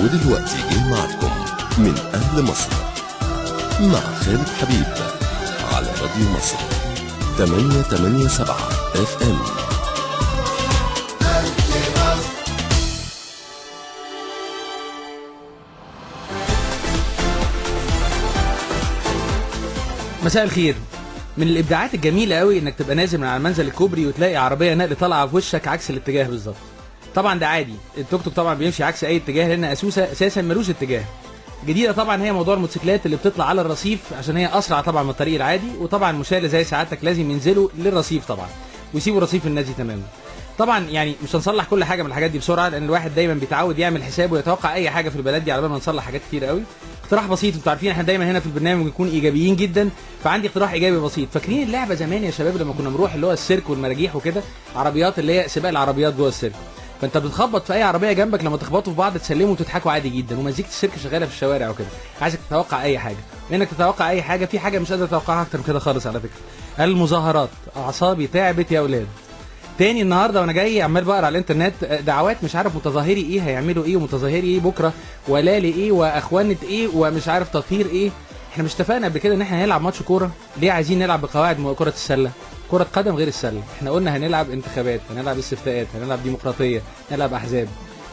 ودلوقتي جه معكم من أهل مصر مع خالد حبيب على راديو مصر 887 FM. مساء الخير. من الابداعات الجميله قوي انك تبقى نازل من على المنزل الكوبري وتلاقي عربيه نقل طالعه في وشك عكس الاتجاه بالظبط. طبعا ده عادي، التوك توك طبعا بيمشي عكس اي اتجاه لان اساسا ملوش اتجاه. جديده طبعا هي موضوع الموتوسيكلات اللي بتطلع على الرصيف عشان هي اسرع طبعا من الطريق العادي، وطبعا المشاة زي سعادتك لازم ينزلوا للرصيف طبعا ويسيبوا الرصيف النازي تماما. طبعا يعني مش هنصلح كل حاجه من الحاجات دي بسرعه لان الواحد دايما بيتعود يعمل حسابه ويتوقع اي حاجه في البلد دي على بال ما نصلح حاجات كتير قوي. اقتراح بسيط، انتوا عارفين احنا دايما هنا في البرنامج بنكون ايجابيين جدا، فعندي اقتراح ايجابي بسيط. فاكرين اللعبه زمان يا شباب لما كنا بنروح اللي هو السيرك والمراجيح وكده، عربيات اللي هي سباق العربيات جوه السيرك، فانت بتخبط في اي عربيه جنبك لما تخبطوا في بعض تسلموا وتضحكوا عادي جدا ومزيكه السيرك شغاله في الشوارع وكده. عايزك تتوقع اي حاجه، وانك تتوقع اي حاجه في حاجه مش قادر اتوقعها اكتر من كده خالص على فكره. المظاهرات، اعصابي تعبت يا اولاد. تاني النهارده وانا جاي عمال بقرا على الانترنت دعوات مش عارف متظاهري ايه هيعملوا ايه ومتظاهري ايه بكره ولالي ايه واخوانه ايه ومش عارف تطهير ايه. احنا مش اتفقنا قبل كده ان احنا هنلعب ماتش كوره؟ ليه عايزين نلعب بقواعد كره السله؟ كره قدم غير السله. احنا قلنا هنلعب انتخابات، هنلعب استفتاءات، هنلعب ديمقراطيه، هنلعب احزاب،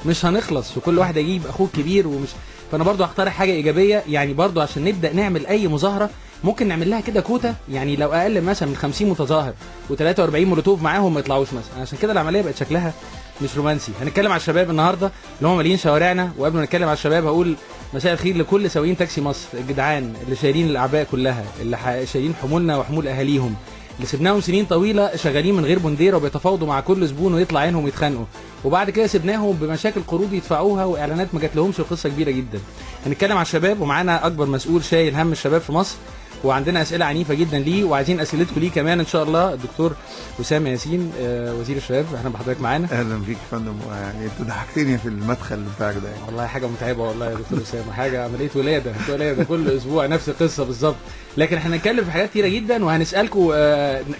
مش هنخلص وكل واحد يجيب اخوه كبير ومش. فانا برضو هقترح حاجه ايجابيه، يعني برضو عشان نبدا نعمل اي مظاهره ممكن نعمل لها كده كوتا، يعني لو اقل مثلا من 50 متظاهر و43 مولوتوف معاهم ما يطلعوش مثلا، عشان كده العمليه بقت شكلها مش رومانسي. هنتكلم على الشباب النهارده اللي هم مالين شوارعنا، وقبل ما نتكلم على الشباب هقول مساء الخير لكل سواقين تاكسي مصر الجدعان اللي شايلين الاعباء كلها، اللي شايلين حمولنا وحمول اهاليهم، اللي سبناهم سنين طويله شغالين من غير بنديره وبيتفاوضوا مع كل زبون ويطلع عينهم يتخانقوا، وبعد كده سبناهم بمشاكل قروض يدفعوها واعلانات ما جاتلهمش، وقصه كبيره جدا. هنتكلم على الشباب ومعانا اكبر مسؤول شايل هم الشباب في مصر، وعندنا اسئله عنيفه جدا ليه وعايزين اسئلتكم ليه كمان ان شاء الله. الدكتور وسام ياسين وزير الشباب، اهلا بحضرتك معانا. اهلا بيك يا فندم، يعني انت ضحكتني في المدخل بتاعك ده. والله حاجه متعبه والله يا دكتور وسام، حاجه عمليه ولاده كل اسبوع نفس القصه بالظبط. لكن احنا هنتكلم في حاجات كتيره جدا وهنسالكم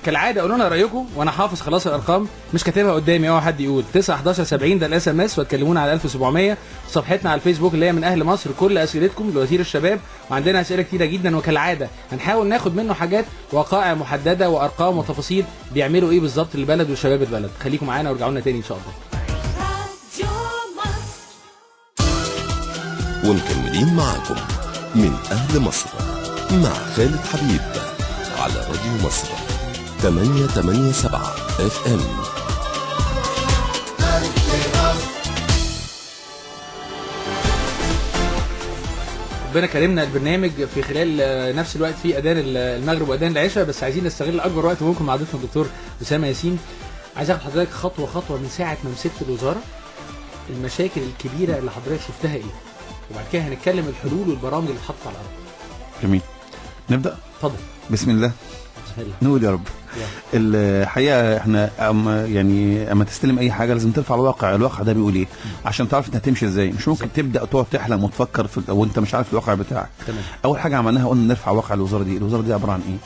كالعاده قولوا لنا رايكم، وانا حافظ خلاص الارقام مش كاتبها قدامي اهو، حد يقول 9 11 70 ده الاس ام اس، وتكلمونا على 1700 صفحتنا على الفيسبوك اللي هي من اهل مصر. كل اسئلتكم لوزير الشباب، وعندنا اسئله كتيره جدا وكالعاده هنحاول ناخد منه حاجات وقائع محدده وارقام وتفاصيل بيعملوا ايه بالظبط للبلد وشباب البلد. خليكم معانا وارجعوا لنا تاني ان شاء الله. ومكملين معاكم من أهل مصر مع خالد حبيب على راديو مصر 887 FM. ربنا كرمنا البرنامج في خلال نفس الوقت في اذان المغرب واذان العشاء، بس عايزين نستغل اكبر وقت ممكن مع ضيفنا الدكتور وسام ياسين. عايز اخد حضرتك خطوه خطوه من ساعه ما مسكت الوزاره، المشاكل الكبيره اللي حضرتك شفتها ايه، وبعد كده هنتكلم الحلول والبرامج اللي اتحطت على الارض. جميل، نبدا. اتفضل. بسم الله. نقول يا رب. الحقيقه احنا اما تستلم اي حاجه لازم ترفع الواقع ده بيقول ايه عشان تعرف انها هتمشي ازاي. مش ممكن تبدا تقعد تحلم وتفكر وانت مش عارف الواقع بتاعك. تمام. اول حاجه عملناها قلنا نرفع واقع الوزاره دي عباره عن ايه.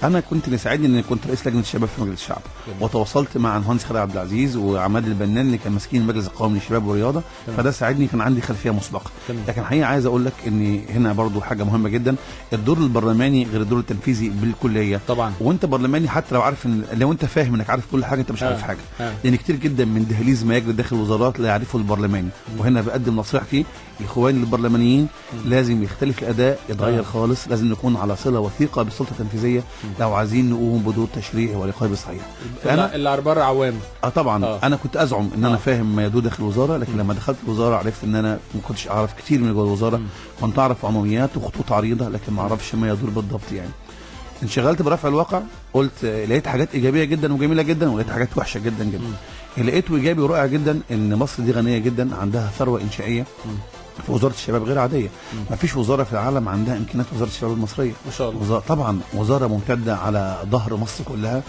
انا كنت اللي ساعدني ان كنت رئيس لجنه الشباب في مجلس الشعب، وتواصلت مع المهندس خالد عبد العزيز وعماد البنان اللي كان ماسكين المجلس القومي للشباب والرياضه، فده ساعدني، كان عندي خلفيه مسبقه. لكن الحقيقه عايز اقول لك ان هنا برضو حاجه مهمه جدا، الدور البرلماني غير الدور التنفيذي بالكليه طبعا. وانت برلماني حتى لو عارف لو انت فاهم انك عارف كل حاجه انت مش عارف حاجه، لان كتير جدا من دهاليز ما يجري داخل الوزارات لا يعرفه البرلماني. وهنا بقدم نصيحتي لاخواني البرلمانيين، لازم يختلف الاداء، يتغير خالص، لازم نكون على صله وثيقه بالسلطه التنفيذيه لو عايزين نقوم بدور تشريعي ورقابي صحيح. فانا اللي بره عوام طبعا انا كنت ازعم ان انا فاهم ما يدور داخل الوزاره، لكن لما دخلت الوزاره عرفت ان انا ما كنتش اعرف كتير من جوه الوزاره. كنت اعرف عموميات وخطوط عريضه لكن ما اعرفش ما يدور بالضبط. يعني انشغلت برفع الواقع، قلت لقيت حاجات ايجابيه جدا وجميله جدا، ولقيت حاجات وحشه جدا جدا. لقيته ايجابي ورائع جدا ان مصر دي غنيه جدا، عندها ثروه انشائيه في وزاره الشباب غير عاديه. ما فيش وزاره في العالم عندها امكانيات وزاره الشباب المصريه ما شاء الله. طبعا وزاره ممتده على ظهر مصر كلها،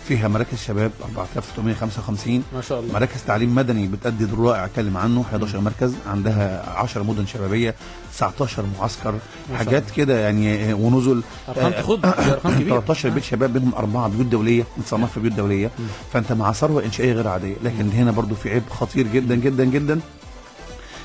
فيها مراكز شباب 4655 ما شاء الله، مراكز تعليم مدني بتأدي دور رائع اتكلم عنه 11 مركز، عندها 10 مدن شبابيه، 19 معسكر، حاجات كده يعني، ونزل ارقام تخض، ارقام كبيره. 13 بيت شباب منهم 4 بيوت دوليه متصنفه في بيوت دوليه. فانت مع ثروه انشائيه غير عاديه. لكن هنا برضو في عيب خطير جدا جدا جدا،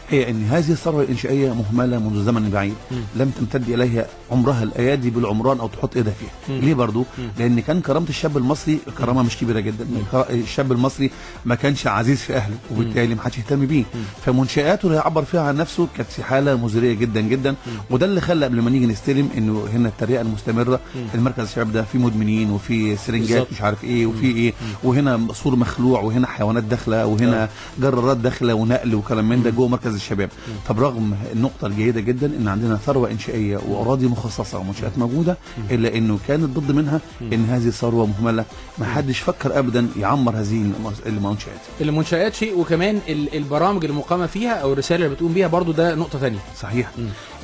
هي ان هذه الثروه الانشائيه مهمله منذ زمن بعيد، لم تمتد اليها عمرها الايادي بالعمران او تحط ايدها فيها. ليه برضو؟ لان كان كرامه الشاب المصري كرامه مش كبيره جدا. الشاب المصري ما كانش عزيز في اهله، وبالتالي ما حدش يهتم بيه، فمنشآته اللي يعبر فيها عن نفسه كانت في حاله مزريه جدا جدا. وده اللي خلى قبل ما نيجي نستلم انه هنا التريقه المستمره، المركز الشباب ده فيه مدمنين وفي سرنجات مش عارف ايه وفي ايه، وهنا سور مخلوع وهنا حيوانات داخله وهنا جرارات داخله ونقل وكلام من ده جوه مركز الشباب. فبرغم النقطه الجيده جدا ان عندنا ثروه انشائيه واراضي مخصصه ومنشات موجوده، الا انه كانت ضد منها ان هذه ثروه مهمله، ما حدش فكر ابدا يعمر هذه المنشات. المنشآت شيء، وكمان البرامج المقامه فيها او الرساله اللي بتقوم بيها برضو ده نقطه ثانيه. صحيح.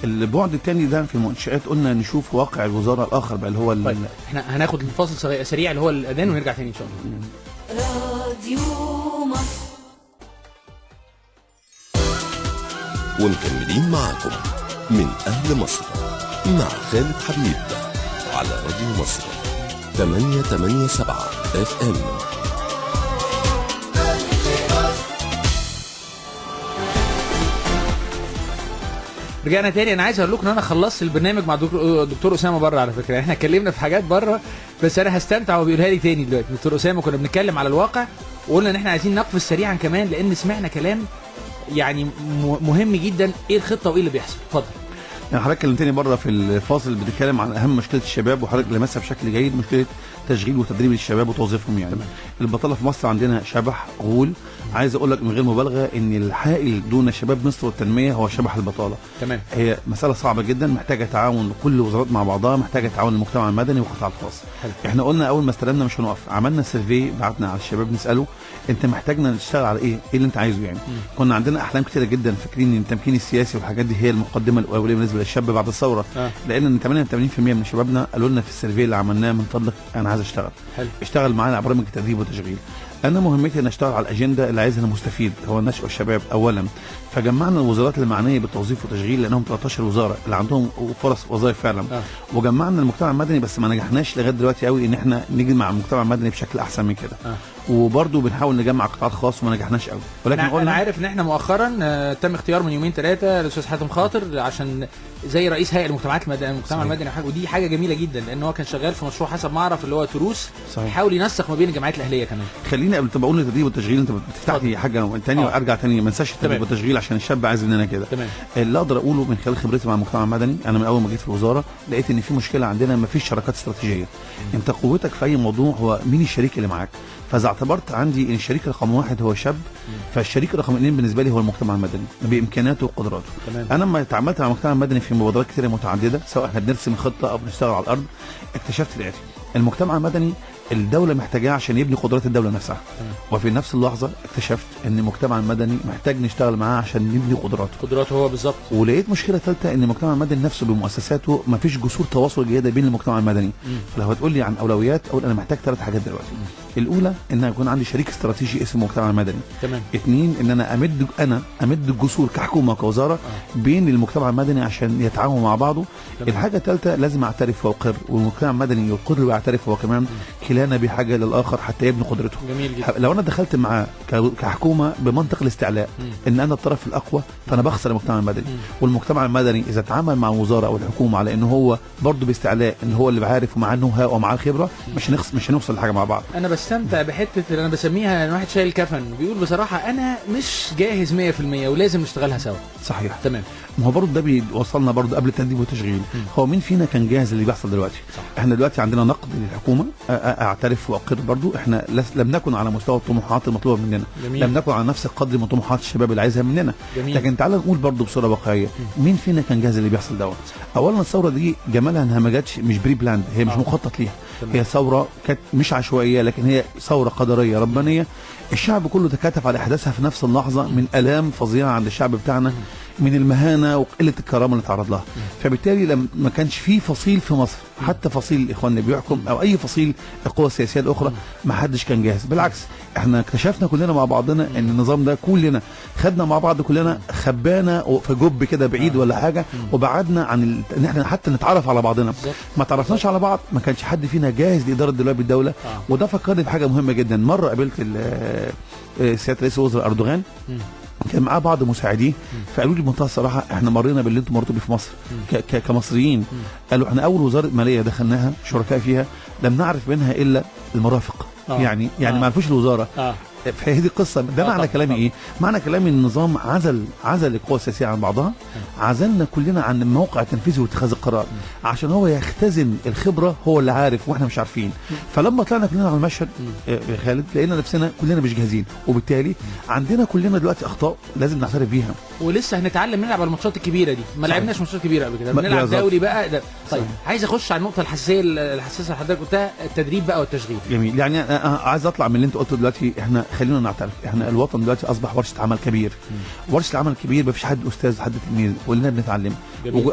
البعد الثاني ده في المنشآت قلنا نشوف واقع الوزاره الاخر بقى اللي هو طيب احنا هناخد الفاصل سريع اللي هو الاذان ونرجع تاني ان شاء الله. راديو مصر ومكملين معاكم من أهل مصر مع خالد حبيب على راديو مصر 887 FM. رجعنا تاني. انا عايز اقول لكم ان انا خلصت البرنامج مع دكتور اسامه بره على فكره. احنا اتكلمنا في حاجات بره بس انا هستمتع وبيقولها لي تاني دلوقتي. دكتور اسامه كنا بنتكلم على الواقع وقلنا ان احنا عايزين نقفز سريعا كمان لان سمعنا كلام يعني مهم جدا. ايه الخطه وايه اللي بيحصل؟ اتفضل. يعني حضرتك كلمتني بره في الفاصل بتتكلم عن اهم مشكله الشباب، وحضرتك لمسها بشكل جيد، مشكله تشغيل وتدريب الشباب وتوظيفهم. يعني تمام. البطاله في مصر عندنا شبح غول. عايز اقول لك من غير مبالغه ان الحائل دون شباب مصر والتنميه هو شبح البطاله. تمام. هي مساله صعبه جدا، محتاجه تعاون كل الوزارات مع بعضها، محتاجه تعاون المجتمع المدني والقطاع الخاص. حلو. احنا قلنا اول ما استلمنا مش هنقف، عملنا سيرفي، بعتنا على الشباب نساله انت محتاجنا نشتغل على ايه اللي انت عايزه. يعني كنا عندنا احلام كتيره جدا، فاكرين ان التمكين السياسي والحاجات دي هي المقدمه الاوليه بالنسبه للشاب بعد الثوره. لان 88% من شبابنا قالوا لنا في السيرفي اللي عملناه من فضلك انا عايز اشتغل. حلو. اشتغل معانا على برامج تدريب وتشغيل. انا مهمتي ان اشتغل على الاجنده اللي عايزها المستفيد هو النشء والشباب اولا. فجمعنا الوزارات المعنيه بالتوظيف والتشغيل لانهم 13 وزاره اللي عندهم فرص وظائف فعلا. وجمعنا المجتمع المدني بس ما نجحناش لغايه دلوقتي قوي ان احنا نيجي مع المجتمع المدني بشكل احسن من كده. وبرضه بنحاول نجمع قطاع خاص وما نجحناش قوي. ولكن انا عارف ان احنا مؤخرا تم اختيار من يومين ثلاثه الاستاذ حاتم خاطر عشان زي رئيس هيئه المجتمع المدني وحاجه، ودي حاجه جميله جدا لان هو كان شغال في مشروع حسب ما اعرف اللي هو تروس. يحاول ينسق ما بين الجمعيات الاهليه كمان. خليني قبل ما بقول التدريب والتشغيل انت بتفتح لي حاجه ثانيه وارجع ثاني ما انساش التدريب والتشغيل عشان الشاب عايز مننا كده. اللي اقدر اقوله من خلال خبرتي مع المجتمع المدني، انا من اول ما جيت في الوزاره لقيت ان في مشكله عندنا، ما فيش شراكات استراتيجيه. انت قوتك في اي موضوع هو مين الشريك اللي معاك. فاذا اعتبرت عندي ان الشريك رقم 1 هو شاب، فالشريك رقم 2 بالنسبه لي هو المجتمع المدني بامكاناته وقدراته. انا لما تعاملت مع المجتمع المدني في مبادرات كثيره متعدده سواء احنا بنرسم خطه او بنشتغل على الارض، اكتشفت الاتي: المجتمع المدني الدوله محتاجاه عشان يبني قدرات الدوله نفسها. وفي نفس اللحظه اكتشفت ان المجتمع المدني محتاج نشتغل معاه عشان نبني قدراته هو بالظبط. ولقيت مشكله ثالثه ان المجتمع المدني نفسه بمؤسساته ما فيش جسور تواصل جيده بين المجتمع المدني. فلو هتقول لي عن اولويات اقول انا محتاج 3 حاجات دلوقتي. الاولى ان يكون عندي شريك استراتيجي اسمه المجتمع المدني. تمام. 2 ان انا امد الجسور كحكومه وكوزاره بين المجتمع المدني عشان يتعاونوا مع بعضه. الحاجه الثالثه لازم اعترف واقر، والمجتمع المدني يقر ويعترف هو كمان، كلانا بحاجه للاخر حتى يبني قدرته. جميل جدا. لو انا دخلت معاه كحكومه بمنطق الاستعلاء ان انا الطرف الاقوى فانا بخسر المجتمع المدني. والمجتمع المدني اذا تعامل مع الوزاره او الحكومه على انه هو برضه باستعلاء ان هو اللي عارف ومعاه النو هاو ومعاه الخبره، مش هنوصل لحاجه مع بعض. انا بستمتع بحته اللي انا بسميها ان واحد شايل كفن بيقول بصراحه انا مش جاهز 100% ولازم نشتغلها سوا. صحيح. تمام. ما هو برضه ده بيوصلنا برضه قبل التدريب والتشغيل. هو مين فينا كان جاهز اللي بيحصل دلوقتي؟ صح. احنا دلوقتي عندنا نقد للحكومه، اعترف واقر برضه احنا لم نكن على مستوى الطموحات المطلوبه مننا. جميل. لم نكن على نفس القدر من طموحات الشباب اللي عايزها مننا. جميل. لكن تعال نقول برضه بصوره واقعيه مين فينا كان جاهز اللي بيحصل دوت. اولا الثوره دي جمالها انها ما جاتش مش بري بلاند، هي مش مخطط ليها. هي ثوره كانت مش عشوائيه لكن هي ثوره قدريه ربانيه. الشعب كله تكاتف على احداثها في نفس اللحظه من الام فظيعه عند الشعب بتاعنا، من المهانه وقله الكرامه اللي تعرض لها. فبالتالي لما ما كانش في فصيل في مصر حتى فصيل الاخوان اللي بيحكم او اي فصيل القوى السياسيه الاخرى ما حدش كان جاهز. بالعكس احنا اكتشفنا كلنا مع بعضنا ان النظام ده كلنا خدنا مع بعض، كلنا خبانا في جب كده بعيد ولا حاجه وبعدنا عن ان احنا حتى نتعرف على بعضنا. ما تعرفناش على بعض، ما كانش حد فينا جاهز لاداره دلوقتي الدوله. وده فكرني بحاجه مهمه جدا. مره قابلت سياده رئيس الوزراء اردوغان كان معاه بعض مساعديه فقالوا لي بمنتهى الصراحه احنا مرينا باللي انتم مريتوا بيه في مصر كمصريين. قالوا احنا اول وزاره ماليه دخلناها شركاء فيها لم نعرف منها الا المرافق. يعني ما عرفوش الوزاره. فهي دي القصه. ده معنى كلامي ايه؟ معنى كلامي ان النظام عزل القوى السياسيه عن بعضها، عزلنا كلنا عن الموقع التنفيذي واتخاذ القرار عشان هو يختزن الخبره، هو اللي عارف واحنا مش عارفين. فلما طلعنا كلنا على المشهد يا خالد لقينا نفسنا كلنا مش جاهزين، وبالتالي عندنا كلنا دلوقتي اخطاء لازم نعترف بيها، ولسه هنتعلم نلعب على الماتشات الكبيره دي. ما لعبناش ماتشات كبيره قبل كده، بنلعب دوري بقى ده. طيب عايز اخش على النقطه الحساسه اللي حضرتك قلتها، التدريب بقى والتشغيل. جميل. يعني انا عايز اطلع من اللي انت قلته دلوقتي. احنا خلينا نعترف احنا الوطن دلوقتي اصبح ورشه عمل كبير. ورشه العمل الكبير ما فيش حد استاذ حد تلميذ، كلنا بنتعلم.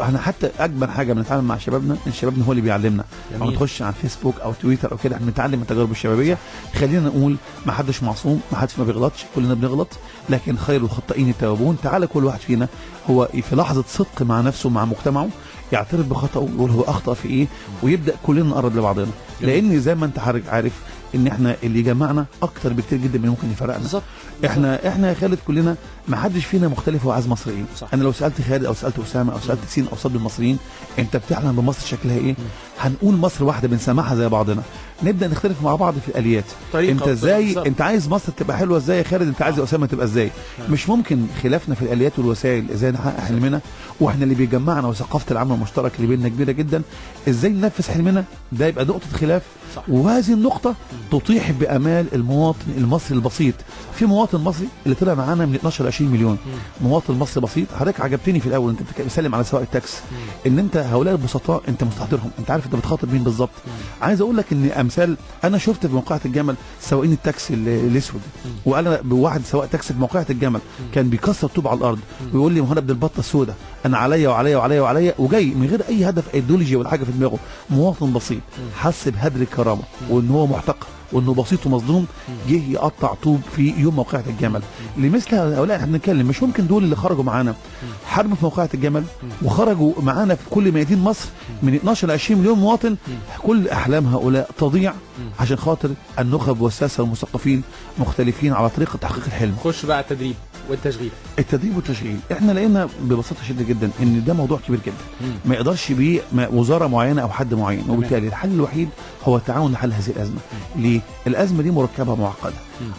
احنا حتى اكبر حاجه بنتعلم مع شبابنا ان شبابنا هو اللي بيعلمنا. لما نخش على الفيسبوك او تويتر او كده احنا بنتعلم من التجارب الشبابيه. خلينا نقول ما حدش معصوم، ما حدش ما بيغلطش، كلنا بنغلط، لكن خير الخطائين التوابون. تعالى كل واحد فينا هو في لحظه صدق مع نفسه مع مجتمعه يعترف بخطأه ويقول هو اخطأ في ايه، ويبدا كلنا نقرب لبعضنا. لان زي ما انت حضرتك عارف ان احنا اللي جمعنا اكتر بكتير جدا من ممكن يفرقنا. بالظبط. احنا يا خالد كلنا ما حدش فينا مختلف هو عايز مصر ايه. انا لو سالت خالد او سالت اسامه او سالت سين او صاد المصريين انت بتحلم بمصر شكلها ايه، هنقول مصر واحده بنسمعها زي بعضنا. نبدا نختلف مع بعض في الاليات. انت ازاي انت عايز مصر تبقى حلوه ازاي يا خالد، انت عايز اسامه تبقى ازاي. مش ممكن خلافنا في الاليات والوسائل ازاي نحقق حلمنا، واحنا اللي بيجمعنا وثقافه العمل المشترك اللي بيننا كبيره جدا، ازاي ننفذ حلمنا ده يبقى نقطه خلاف. وهذه النقطه تطيح بامال المواطن المصري البسيط. في مواطن مصري اللي طلع معانا من 12 ل 20 مليون مواطن مصري بسيط. حضرتك عجبتني في الاول انت بتسلم على سواق التاكس ان انت هؤلاء البسطاء انت مستحضرهم، انت عارف انت بتخاطب مين بالظبط. عايز اقول لك ان امثال انا شفت في موقعة الجمل سواقين التاكسي الاسود، وانا بواحد سواق تاكسي في موقعة الجمل كان بيكسر طوب على الارض ويقول لي ما انا ابن البطه السوداء انا عليا وعليا وعليا وعليا، وجاي من غير اي هدف ايديولوجي ولا حاجه في دماغه. مواطن بسيط حس بهدر الكرامه وان هو محتقر وانه بسيط ومظلوم، جه يقطع طوب في يوم موقعة الجمل. لمثل هؤلاء احنا بنتكلم. مش ممكن دول اللي خرجوا معانا حرب في موقعة الجمل وخرجوا معانا في كل ميادين مصر من 12 ل 20 مليون مواطن، كل احلام هؤلاء تضيع عشان خاطر النخب والساسه والمثقفين مختلفين على طريقه تحقيق الحلم. خش بقى التدريب والتشغيل. التدريب والتشغيل احنا لقينا ببساطه شديده جدا ان ده موضوع كبير جدا ما يقدرش بيه وزاره معينه او حد معين، وبالتالي الحل الوحيد هو التعاون لحل هذه الازمه. ليه؟ الازمه دي مركبه معقده.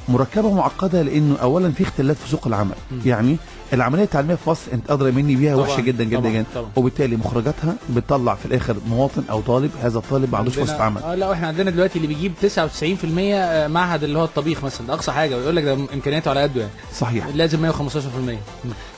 مركبه معقده لانه اولا في اختلاف في سوق العمل. يعني العمليه التعليميه في مصر انت ادرى مني بيها وحشه جدا جدا جدا، وبالتالي مخرجاتها بتطلع في الاخر مواطن او طالب، هذا الطالب ما عندوش فرصه عمل. لا احنا عندنا دلوقتي اللي بيجيب 99% معهد اللي هو الطبيخ مثلا، ده اقصى حاجه، ويقول لك ده امكانياته على قده يعني. صحيح. لازم 115%.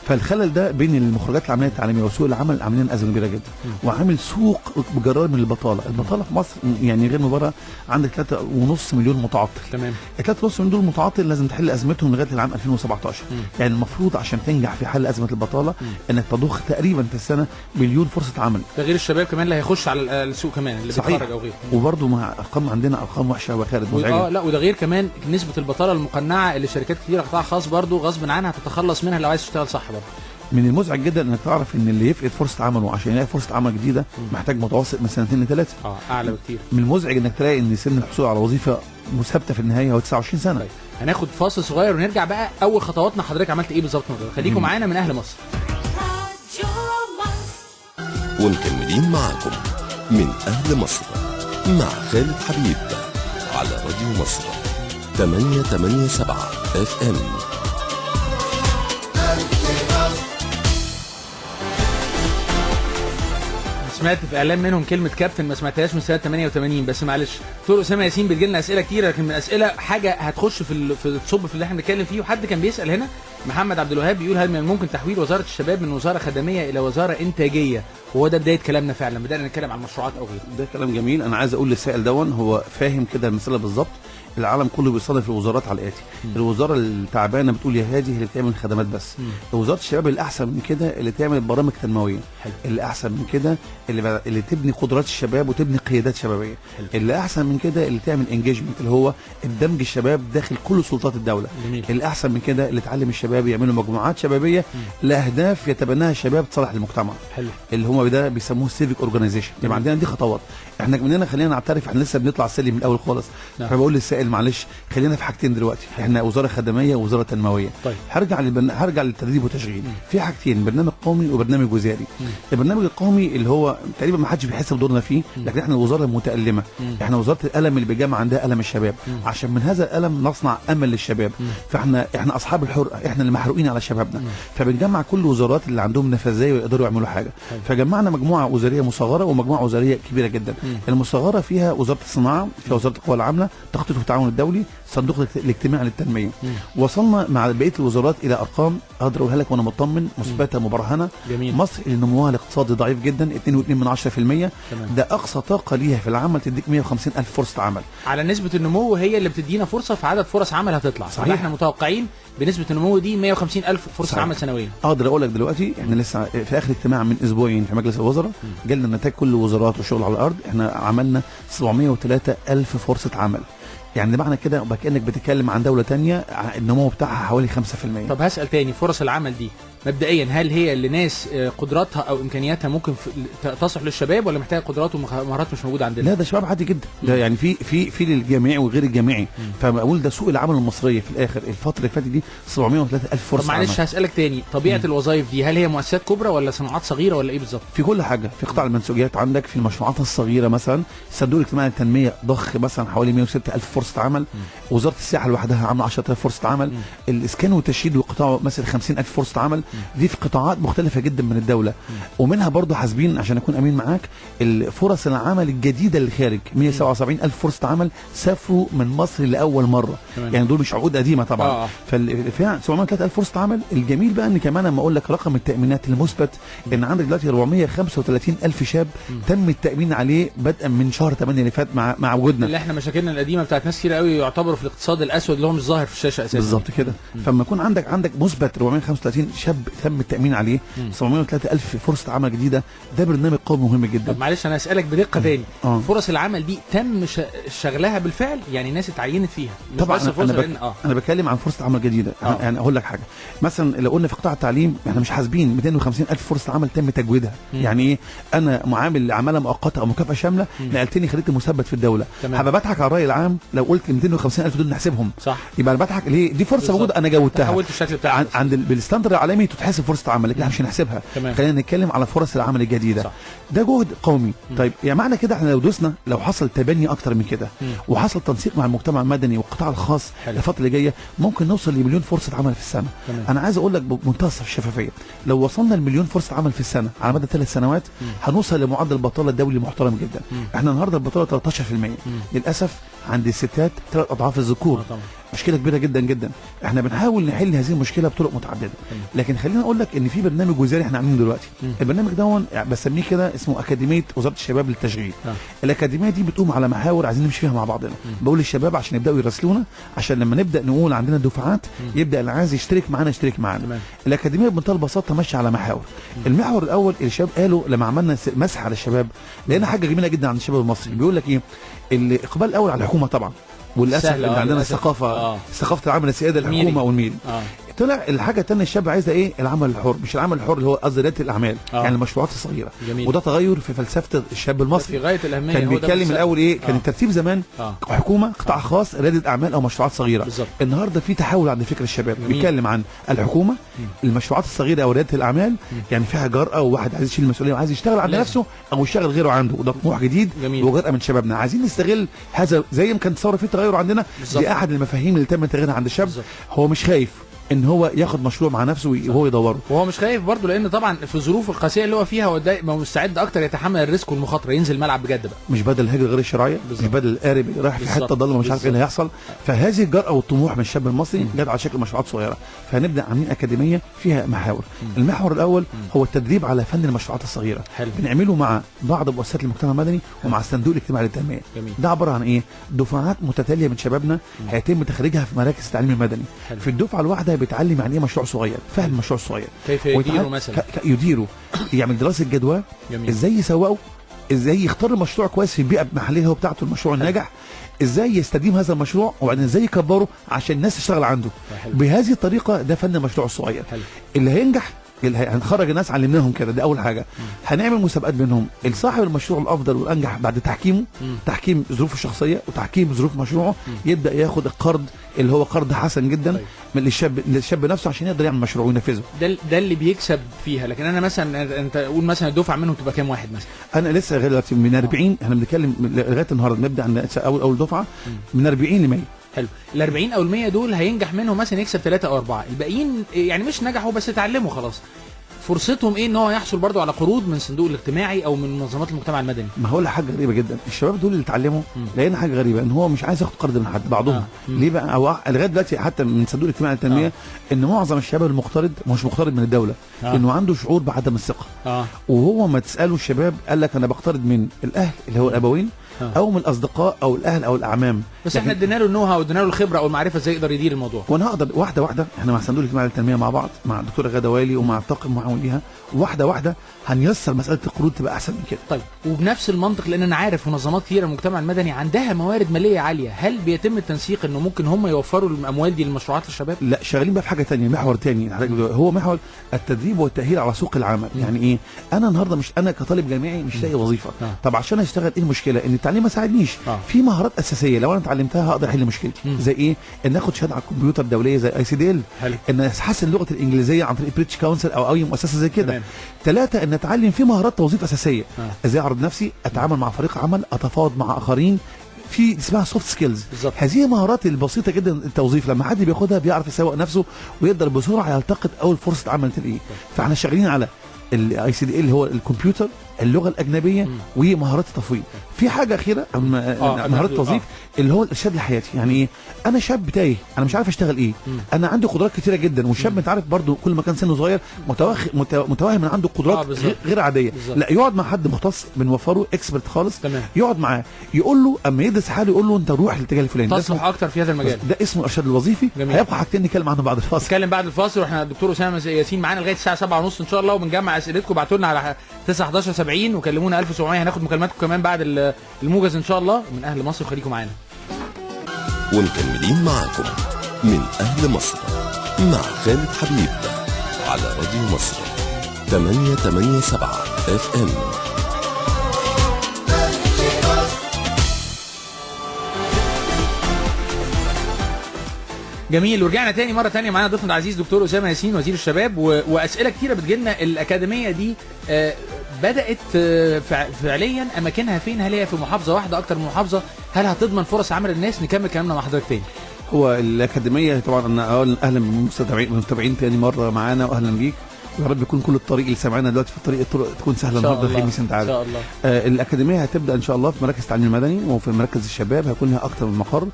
فالخلل ده بين المخرجات العمليه التعليميه وسوق العمل عاملين ازمه كبيره جدا، وعامل سوق جرار من البطاله. البطاله في مصر يعني غير مبرره، عندك 3.5 مليون متعطل. تمام. ال 3.5 مليون دول متعطل لازم تحل ازمتهم لغايه العام 2017. يعني المفروض عشان تنجح في حل ازمه البطاله انك تضخ تقريبا في السنه مليون فرصه عمل. ده غير الشباب كمان اللي هيخش على السوق كمان اللي بيتخرج او غيره. وبرده مع ارقام عندنا ارقام وحشه وخارج مزعجه. لا وده غير كمان نسبه البطاله المقنعه اللي شركات كتير قطاع خاص برده غصب عنها تتخلص منها لو عايز تشتغل صح برده. من المزعج جدا انك تعرف ان اللي يفقد فرصه عمله عشان يلاقي فرصه عمل جديده محتاج متوسط من 2 ل 3. اعلى بكتير. من المزعج انك تلاقي ان سن الحصول على وظيفه مثبته في النهايه هو 29 سنه. طيب. هناخد فاصل صغير ونرجع بقى اول خطواتنا. حضرتك عملت ايه بالظبط؟ خليكم معانا من اهل مصر. ومكملين معاكم من اهل مصر مع خالد حبيب على راديو مصر 887 FM. سمعت في اعلان منهم كلمه كابتن ما سمعتهاش من سنه 88، بس معلش. دكتور اسامه ياسين بتجي لنا اسئله كتير، لكن من اسئله حاجه هتخش في تصب في اللي احنا بنتكلم فيه. وحد كان بيسال هنا محمد عبد الوهاب بيقول هل من الممكن تحويل وزاره الشباب من وزاره خدميه الى وزاره انتاجيه؟ وهو ده بدايه كلامنا فعلا، بدانا نتكلم عن المشروعات او غيره. ده كلام جميل. انا عايز اقول للسائل دون هو فاهم كده المساله بالظبط. العالم كله بيصنف الوزارات على الاتي. الوزاره التعبانه بتقول يا هادي اللي بتعمل خدمات بس. وزاره الشباب الاحسن من كده اللي تعمل برامج تنمويه. اللي احسن من كده اللي تبني قدرات الشباب وتبني قيادات شبابيه. اللي احسن من كده اللي تعمل انجيجمنت اللي هو اندمج الشباب داخل كل سلطات الدوله. اللي احسن من كده اللي تعلم الشباب يعملوا مجموعات شبابيه لاهداف يتبناها الشباب تصلح المجتمع. اللي هم ده بيسموه سيفيك اورجانيزيشن. يبقى عندنا دي خطوات. احنا مننا خلينا نعترف، احنا لسه بنطلع السلم من الاول خالص. نعم. فبقول للسائل معلش خلينا في حاجتين دلوقتي، احنا وزاره خدميه ووزاره تنمويه. طيب. هرجع للتدريب والتشغيل. في حاجتين، برنامج قومي وبرنامج وزاري. البرنامج القومي اللي هو تقريبا ما حدش بيحس بدورنا فيه، لكن احنا الوزاره المتالمه، احنا وزاره الالم اللي بيجمع عندها الم الشباب، عشان من هذا الالم نصنع امل للشباب. فاحنا اصحاب الحرقه، احنا اللي محروقين على شبابنا. فبنجمع كل الوزارات اللي عندهم نفاذيه ويقدروا يعملوا حاجه. فجمعنا مجموعه وزاريه مصغره ومجموعه وزاريه كبيره جدا. المصغره فيها وزاره الصناعه، فيها وزاره القوى العامله، تخطيط والتعاون الدولي، صندوق الاجتماعي للتنميه. وصلنا مع بقيه الوزارات الى ارقام اقدر اقولها لك وانا مطمن، مثبته مبرهنه. جميل. مصر اللي نموها الاقتصادي ضعيف جدا، 2.2%. ده اقصى طاقه ليها في العمل تديك 150,000 فرصه عمل. على نسبه النمو هي اللي بتدينا فرصه في عدد فرص عمل هتطلع. صحيح. احنا متوقعين بنسبه النمو دي 150,000 فرصه صحيح. عمل سنويا. اقدر اقول لك دلوقتي احنا لسه في اخر اجتماع من اسبوعين في مجلس الوزراء، جالنا نتائج كل الوزارات والشغل على الارض. احنا عملنا 703,000 فرصه عمل. يعني معنى كده كأنك بتتكلم عن دولة تانية النمو بتاعها حوالي 5%. طب هسأل تاني، فرص العمل دي مبدئيا هل هي لناس قدراتها او امكانياتها ممكن تصلح للشباب، ولا محتاجه قدرات ومهارات مش موجوده عندنا؟ لا، ده شباب عادي جدا. ده يعني في للجامعي وغير الجامعي. فبقول ده سوق العمل المصريه في الاخر الفتره اللي فاتت دي 703,000 فرصه. طب معلش هسألك تاني، طبيعه الوظائف دي هل هي مؤسسات كبرى ولا صناعات صغيره ولا ايه بالظبط؟ في كل حاجه، في قطاع المنسوجات عندك، في المشروعات الصغيره مثلا الصندوق الاجتماعي للتنميه ضخ مثلا حوالي 106,000 فرصه عمل. وزاره السياحه لوحدها عامله 10,000 فرصه عمل. الاسكان والتشييد والقطاع مثلا 50,000 فرصه عمل. دي في قطاعات مختلفه جدا من الدوله. ومنها برضه حاسبين عشان اكون امين معاك الفرص العمل الجديده اللي خارج 177,000 فرصه عمل سافروا من مصر لاول مره. يعني دول مش عقود قديمه طبعا. ففي 703,000 فرصه عمل. الجميل بقى ان كمان لما اقول لك رقم التامينات المثبت ان عندك دلوقتي 435,000 شاب تم التامين عليه بدءا من شهر 8 اللي فات مع وجودنا. اللي احنا مشاكلنا القديمه بتاعت ناس كتير قوي يعتبروا في الاقتصاد الاسود اللي هو مش ظاهر في الشاشه اساسا. بالظبط كده. فلما يكون عندك مثبت 435 شاب تم التامين عليه 703,000 فرصه عمل جديده، ده برنامج قومي مهم جدا. طب معلش انا اسالك بدقه تاني، فرص العمل دي تم شغلها بالفعل؟ يعني ناس اتعينت فيها طبعا. انا بتكلم عن فرصه عمل جديده. يعني اقول لك حاجه، مثلا لو قلنا في قطاع التعليم احنا مش حاسبين 250,000 فرصه عمل تم تجويدها. يعني ايه؟ انا معامل عماله مؤقته او مكافاه شامله نقلتني خليتني مثبت في الدوله. هبقى بضحك على الراي العام لو قلت 250,000 دول نحسبهم، صح؟ يبقى انا بضحك ليه؟ دي فرصه موجوده انا جودتها، حولت الشكل بتاعها عند بالستاندرد العالمي تتحسب فرصه عمل، لكن احنا مش هنحسبها. خلينا نتكلم على فرص العمل الجديده. صح. ده جهد قومي. طيب يعني معنى كده احنا لو حصل تبني اكتر من كده وحصل تنسيق مع المجتمع المدني والقطاع الخاص الفتره اللي جايه ممكن نوصل لمليون فرصه عمل في السنه. انا عايز اقول لك بمنتهى الشفافيه، لو وصلنا لمليون فرصه عمل في السنه على مدى 3 سنوات هنوصل لمعدل البطاله الدولي محترم جدا. احنا النهارده البطاله 13%. للاسف عند الستات 3 اضعاف الذكور. مشكله كبيره جدا جدا. احنا بنحاول نحل هذه المشكله بطرق متعدده. لكن خلينا اقول لك ان في برنامج وزاري احنا عاملينه دلوقتي. البرنامج ده بسميه كده اسمه اكاديميه وزاره الشباب للتشغيل. الاكاديميه دي بتقوم على محاور عايزين نمشي فيها مع بعضنا. بقول للشباب عشان يبداوا يراسلونا، عشان لما نبدا نقول عندنا دفعات يبدا اللي عايز يشترك معانا يشترك معانا. الاكاديميه بمنتهى البساطه ماشيه على محاور. المحور الاول الشباب قالوا لما عملنا مسح على الشباب لقينا حاجه جميله جدا عند الشباب المصري. بيقول لك ايه؟ الاقبال الاول على الحكومه طبعا، وللاسف ان عندنا ثقافه العمل السياده الحكومه والميل. طلع الحاجه الثانيه الشاب عايزه ايه؟ العمل الحر. مش العمل الحر اللي هو قصدي رياده الاعمال، يعني المشروعات الصغيره. جميل. وده تغير في فلسفه الشاب المصري في غايه الاهميه. كان بيتكلم الاول ايه؟ كان الترتيب زمان حكومه، قطاع خاص، رياده اعمال او مشروعات صغيره. بالزبط. النهارده في تحول عند فكر الشباب. بيتكلم عن الحكومه، المشروعات الصغيره او رياده الاعمال، يعني فيها جرأه وواحد عايز يشيل المسؤوليه وعايز يشتغل على نفسه او يشتغل غيره عنده، وده طموح جديد وجرأه من شبابنا. عايزين نستغل هذا زي ما كان تصور في تغير عندنا. دي احد المفاهيم اللي تم تغييرها عند الشاب. هو مش خايف ان هو ياخد مشروع مع نفسه وهو يدوره، وهو مش خايف برضه لان طبعا في الظروف القاسيه اللي هو فيها هو مستعد اكتر يتحمل الريسك والمخاطره، ينزل الملعب بجد بقى، مش بدل الهجره غير الشرعيه، مش بدل القارب اللي رايح في حته ضلمه مش عارف ايه اللي هيحصل. فهذه الجرأه والطموح من الشاب المصري جت على شكل مشروعات صغيره. فهنبدا عاملين اكاديميه فيها محاور. المحور الاول هو التدريب على فن المشروعات الصغيره. بنعمله مع بعض مؤسسات المجتمع المدني ومع الصندوق الاجتماعي للتنميه. ده عباره عن ايه؟ دفعات متتاليه من شبابنا هيتم تخريجها في مراكز التعليم المدني. في الدفعه الواحده بيتعلم يعني ايه مشروع صغير، فهم المشروع الصغير، كيف يديره مثلا، يديره، يعمل دراسه جدوى، ازاي يسوقه، ازاي يختار المشروع كويس في البيئه المحليه هو بتاعته المشروع الناجح، ازاي يستديم هذا المشروع، وبعدين ازاي يكبره عشان الناس تشتغل عنده. بهذه الطريقه ده فن المشروع الصغير. اللي هينجح هنخرج الناس علمناهم كده، ده اول حاجه. هنعمل مسابقات بينهم، صاحب المشروع الافضل والانجح بعد تحكيمه، تحكيم ظروفه الشخصيه وتحكيم ظروف مشروعه، يبدا ياخد القرض اللي هو قرض حسن جدا من للشاب نفسه عشان يقدر يعمل مشروع وينفذه. ده اللي بيكسب فيها. لكن انا مثلا، انت قول مثلا الدفعه منهم تبقى كام واحد مثلا؟ انا لسه لغايه دلوقتي من 40، احنا بنتكلم لغايه النهارده نبدا عن اول دفعه من 40 ل 100. حلو. ال 40 او ال 100 دول هينجح منهم مثلا يكسب 3 أو 4، الباقيين يعني مش نجحوا بس اتعلموا خلاص. فرصتهم ايه ان هو يحصل برضو على قروض من الصندوق الاجتماعي او من منظمات المجتمع المدني؟ ما هقول لك حاجه غريبه جدا، الشباب دول اللي اتعلموا لقينا حاجه غريبه، ان هو مش عايز ياخد قرض من حد بعضهم. ليه بقى؟ او لغايه دلوقتي حتى من صندوق الاجتماعي للتنميه ان معظم الشباب المقترض مش مقترض من الدوله، لانه عنده شعور بعدم الثقه. وهو ما تساله الشباب قال لك انا بقترض من الاهل اللي هو الابوين او من الاصدقاء او الاهل او الاعمام، بس احنا ادينا له النو هاو، ادينا له الخبره او المعرفه ازاي يقدر يدير الموضوع. وانا هقدر واحده واحده، احنا مع صندوق الاجتماعي للتنميه مع بعض مع الدكتوره غاده والي ومع الطاقم المعاون ليها، واحده واحده هنيسر مساله القروض تبقى احسن من كده. طيب، وبنفس المنطق، لان انا عارف منظمات كثيره من المجتمع المدني عندها موارد ماليه عاليه، هل بيتم التنسيق انه ممكن هم يوفروا الاموال دي للمشروعات للشباب؟ لا، شغالين بقى في حاجه ثانيه، محور ثاني هو محور التدريب والتاهيل على سوق العمل. يعني ايه؟ انا النهارده مش انا كطالب جامعي مش لاقي وظيفه، طب عشان اشتغل ايه المشكله؟ ان التعليم ما ساعدنيش. في مهارات اساسيه لو انا اتعلمتها هقدر احل مشكلتي. زي ايه؟ ان اخد شهاده على الكمبيوتر دوليه زي ICDL، ان احسن لغه الانجليزيه عن طريق بريتش كونسل او اي مؤسسه زي كده. 3 ان اتعلم في مهارات توظيف اساسيه، ازاي اعرض نفسي، اتعامل مع فريق عمل، اتفاوض مع اخرين، في اسمها سوفت سكيلز. هذه مهارات البسيطه جدا التوظيف لما حد بياخدها بيعرف يسوق نفسه ويقدر بسرعه يلتقط اول فرصه عمل تلاقيه. فاحنا شغالين على ICDL اللي هو الكمبيوتر، اللغه الاجنبيه، ومهارات التفويض. في حاجه اخيره مهارات التوظيف اللي هو الارشاد لحياتي. يعني ايه؟ انا شاب تايه، انا مش عارف اشتغل ايه، انا عندي قدرات كتيره جدا، والشاب انت عارف برضو كل ما كان سنه صغير متوهم ان عنده قدرات غير عاديه. لا، يقعد مع حد مختص بنوفره اكسبرت خالص، يقعد معاه يقول له اما يدرس حاله يقول له انت روح للاتجاه الفلاني، تصلح اكتر في هذا المجال. ده اسمه الارشاد الوظيفي. هيبقى حاجتين نتكلم عنهم بعد الفاصل. نتكلم بعد الفاصل، واحنا الدكتور اسامه ياسين معانا لغايه الساعه 7:30 ان شاء الله، وبنجمع اسئلتكم. ابعتوا لنا على 91170 وكلمونا 1700. هناخد مكالماتكم كمان بعد الموجز ان شاء الله من اهل مصر. خليكم معانا ومكملين معاكم من اهل مصر مع خالد حبيب على راديو مصر 887 FM. جميل. ورجعنا تاني مره تانيه معانا ضيفنا العزيز دكتور اسامه ياسين وزير الشباب، واسئله كتيره بتجيلنا. الاكاديميه دي بدات فعليا اماكنها فين؟ هل هي في محافظه واحده، اكتر من محافظه؟ هل هتضمن فرص عمل الناس؟ نكمل كلامنا مع حضرتك تاني. هو الاكاديميه طبعا انا اهلا بالمتابعين تاني مره معانا، واهلا بيك. يا رب يكون كل الطريق اللي سمعنا دلوقتي في الطرق تكون سهله النهارده الخميس انت عارف. ان شاء الله. الأكاديمية هتبدأ ان شاء الله في مراكز التعليم المدني وفي مركز الشباب، هيكون لها اكتر من مقر.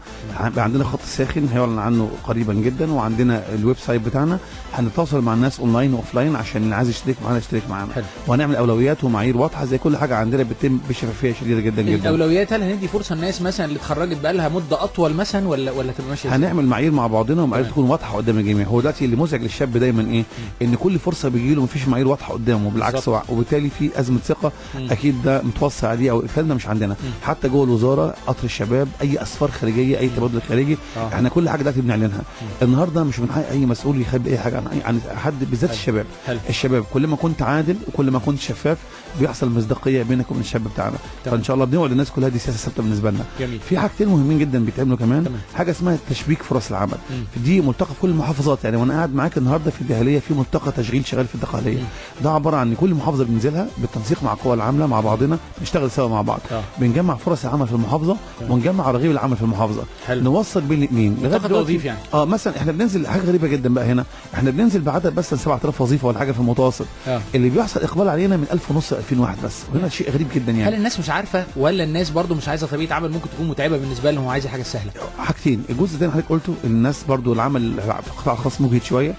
عندنا خط ساخن هيعلن عنه قريبا جدا، وعندنا الويب سايت بتاعنا هنتواصل مع الناس اونلاين واوفلاين عشان اللي عايز يشترك معانا يشترك معانا. وهنعمل اولويات ومعايير واضحه زي كل حاجه عندنا بتتم بشفافيه شديده جدا جدا. الاولويات، هل هندي فرصه الناس مثلا اللي اتخرجت بقى لها مده اطول مثلا ولا تبقى ماشيه؟ هنعمل معايير مع بعضنا ومعايير تكون واضحه قدام الجميع. هو دلوقتي اللي مزعج للشاب دايما ايه؟ ان كل فرصه بيجي له مفيش معايير واضحه قدامه، بالعكس، وبالتالي في ازمه ثقه. اكيد ده متوصي عليه او الكلام ده مش عندنا. حتى جوه الوزاره، قطر الشباب، اي اسفار خارجيه، اي تبادل خارجي، احنا كل حاجه دلوقتي بنعلنها. النهارده مش من حق اي مسؤول يخبي اي حاجه عن حد، بالذات الشباب. الشباب كل ما كنت عادل وكل ما كنت شفاف بيحصل مصداقيه بينك وبين الشاب بتاعنا. فان شاء الله بنوعد الناس كلها، دي سياسه ثابته بالنسبه لنا. في حاجتين مهمين جدا بيتعملوا كمان. حاجه اسمها تشبيك فرص العمل. دي ملتقى في كل المحافظات. يعني وانا قاعد معاك النهارده في الدهليه في ملتقى تشغيل شغال في الدقهليه. ده عباره عن كل محافظه بننزلها بالتنسيق مع القوى العامله مع بعضنا، نشتغل سوا مع بعض. بنجمع فرص العمل في المحافظه ونجمع رغيف العمل في المحافظه. نوصل بين الاثنين لغايه توظيف. يعني مثلا احنا بننزل حاجه غريبه جدا بقى هنا، احنا بننزل بعدد بس 7000 وظيفه ولا حاجه في المتوسط. اللي بيحصل اقبال علينا من 1500 2000 واحد بس، وهنا شيء غريب جدا. يعني هل الناس مش عارفه ولا الناس برضو مش عايزه طبيعه عمل ممكن تكون متعبه بالنسبه لهم وعايزه حاجه سهله؟ حاجتين. الجزء الثاني حضرتك قلته، الناس برضو العمل في القطاع الخاص مجهد شويه.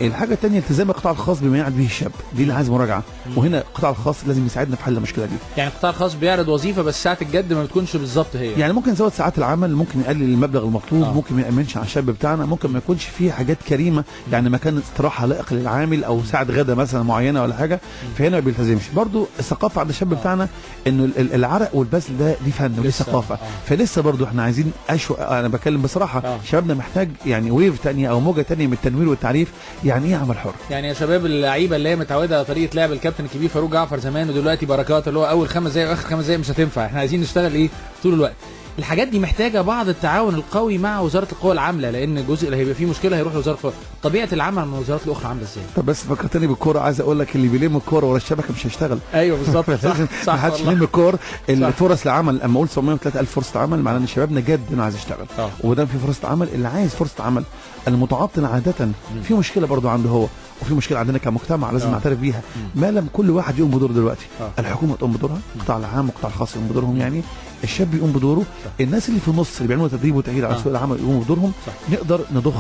الحاجه الثانيه التزام القطاع الخاص بما يعد به الشاب، دي اللي عايز مراجعه. وهنا القطاع الخاص لازم يساعدنا في حل المشكله دي. يعني القطاع الخاص بيعرض وظيفه بس ساعه الجد ما بتكونش بالظبط هي. يعني ممكن يزود ساعات العمل، ممكن يقلل المبلغ المطلوب، ممكن ما يامنش على الشاب بتاعنا، ممكن ما يكونش فيه حاجات كريمه، يعني مكان استراحه لائق للعامل او ساعه غدا مثلا معينه ولا حاجه، فهنا ما بيلتزمش. برضو الثقافه عند الشاب بتاعنا انه العرق والبذل ده دي فن ودي ثقافه. فلسه برضو احنا عايزين انا بتكلم بصراحه، شبابنا محتاج يعني ويف ثانيه او موجه ثانيه من التنوير والتعريف. يعني ايه عمل حر؟ يعني يا شباب اللعيبه اللي هي متعوده على طريقه لعب الكابتن الكبير فاروق جعفر زمان ودلوقتي بركات، اللي هو اول 5 دقايق واخر 5 دقايق مش هتنفع، احنا عايزين نشتغل ايه طول الوقت. الحاجات دي محتاجه بعض التعاون القوي مع وزاره القوى العامله، لان الجزء اللي هيبقى فيه مشكله هيروح لوزاره القوى. طبيعه العمل من الوزارات الاخرى عامله ازاي؟ طب بس فكرتني بالكوره، عايز اقول لك اللي بيلم الكوره ورا الشبكه مش هيشتغل. ايوه بالظبط صح ما حدش يلم الكوره. الفرص العمل اما اقول 703,000 فرصه عمل معناه ان شبابنا جد انه عايز يشتغل. وما في فرصه عمل، اللي عايز فرصه عمل المتعطل عاده في مشكله برضو عنده هو، وفي مشكله عندنا كمجتمع لازم نعترف بيها. ما لم كل واحد يقوم بدور دلوقتي، الحكومه تقوم بدورها، القطاع العام والقطاع الخاص يقوم بدورهم، يعني الشاب يقوم بدوره، الناس اللي في النص اللي بيعملوا تدريب وتاهيل على سوق العمل يقوموا بدورهم. نقدر نضخ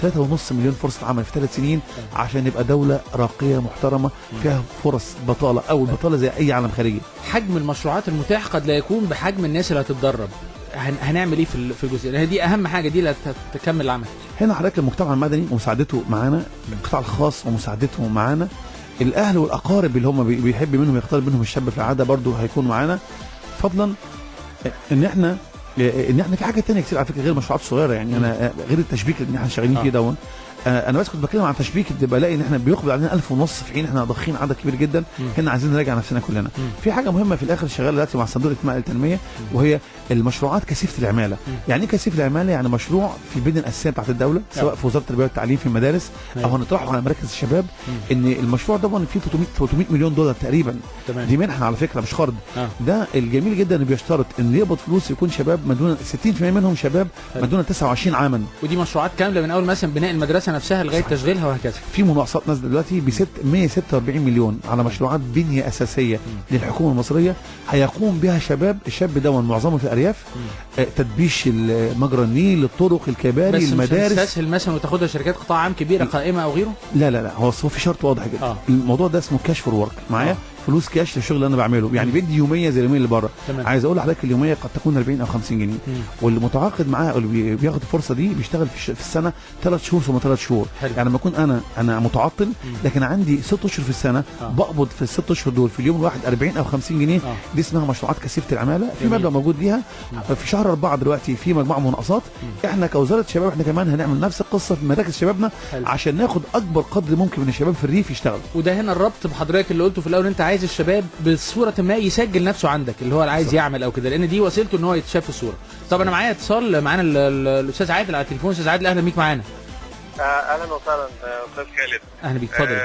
3.5 مليون فرصه عمل في 3 سنين عشان نبقى دوله راقيه محترمه فيها فرص بطاله او البطاله زي اي عالم خارجي. حجم المشروعات المتاحه قد لا يكون بحجم الناس اللي هتتدرب. هنعمل ايه في الجزء ده؟ دي اهم حاجه، دي اللي هتكمل العمل. هنا حضرتك المجتمع المدني ومساعدته معانا، القطاع الخاص ومساعدته معانا، الاهل والاقارب اللي هم بيحب منهم يختار منهم الشاب في العاده برضه هيكون معانا، فضلا ان احنا في حاجه ثانيه كتير على فكره غير المشروعات الصغيره. يعني انا غير التشبيك اللي احنا شغالين فيه دون، انا بس كنت بتكلم عن تشبيك، بلاقي ان احنا بيقبل علينا 1,500 في حين احنا ضاخين عدد كبير جدا. هنا عايزين نراجع نفسنا كلنا. في حاجه مهمه في الاخر شغاله دلوقتي مع صندوق الاجتماعي للتنميه، وهي المشروعات كثيفه العماله. يعني ايه كثيفه العماله؟ يعني مشروع في البنيه الاساسيه بتاعت الدوله سواء في وزاره التربيه والتعليم في المدارس او هنطرحه على مراكز الشباب. ان المشروع ده فيه 300 مليون دولار تقريبا. دي منحه على فكره مش قرض. ده الجميل جدا انه بيشترط ان اللي يقبض فلوس يكون شباب ما دون 60% منهم شباب ما دون 29 عاما. ودي مشروعات كامله من اول مثلا بناء المدرسه نفسها لغايه تشغيلها وهكذا. في مناقصات نازله دلوقتي ب 146 مليون على مشروعات بنيه اساسيه للحكومه المصريه هيقوم بها شباب. الشاب ده معظمه في الارياف، تدبيش مجرى النيل، الطرق، الكباري، بس المدارس. مش هتستسهل مثلا وتاخدها شركات قطاع عام كبيره قائمه او غيره؟ لا هو في شرط واضح جدا. الموضوع ده اسمه كاش فور ورك معايا. فلوس كاش للشغل اللي انا بعمله، يعني بدي يوميه زي اليومين اللي بره. عايز اقول لحضرتك اليوميه قد تكون 40 او 50 جنيه. واللي متعاقد معاه اللي بياخد الفرصه دي بيشتغل في السنه 3 شهور ثم 3 شهور. يعني لما اكون انا متعطل لكن عندي 6 اشهر في السنه بقبض في ال6 اشهر دول في اليوم الواحد 40 او 50 جنيه. دي اسمها مشروعات كثيفه العماله. في مبلغ موجود ليها. في شهر 4 دلوقتي في مجموعه مناقصات. احنا كوزاره شباب احنا كمان هنعمل نفس القصه في مراكز شبابنا عشان ناخد اكبر قدر ممكن من الشباب في الريف يشتغل. وده هنا الربط بحضرتك اللي قلته في الاول، انت عايز الشباب بصوره ما يسجل نفسه عندك اللي هو عايز يعمل او كده، لان دي وسيلته ان هو يتشاف في الصوره. طب انا معايا اتصال، معانا الاستاذ عادل على التليفون. استاذ عادل اهلا بيك معانا. اهلا وسهلا استاذ خالد. اهلا بيك، اتفضل.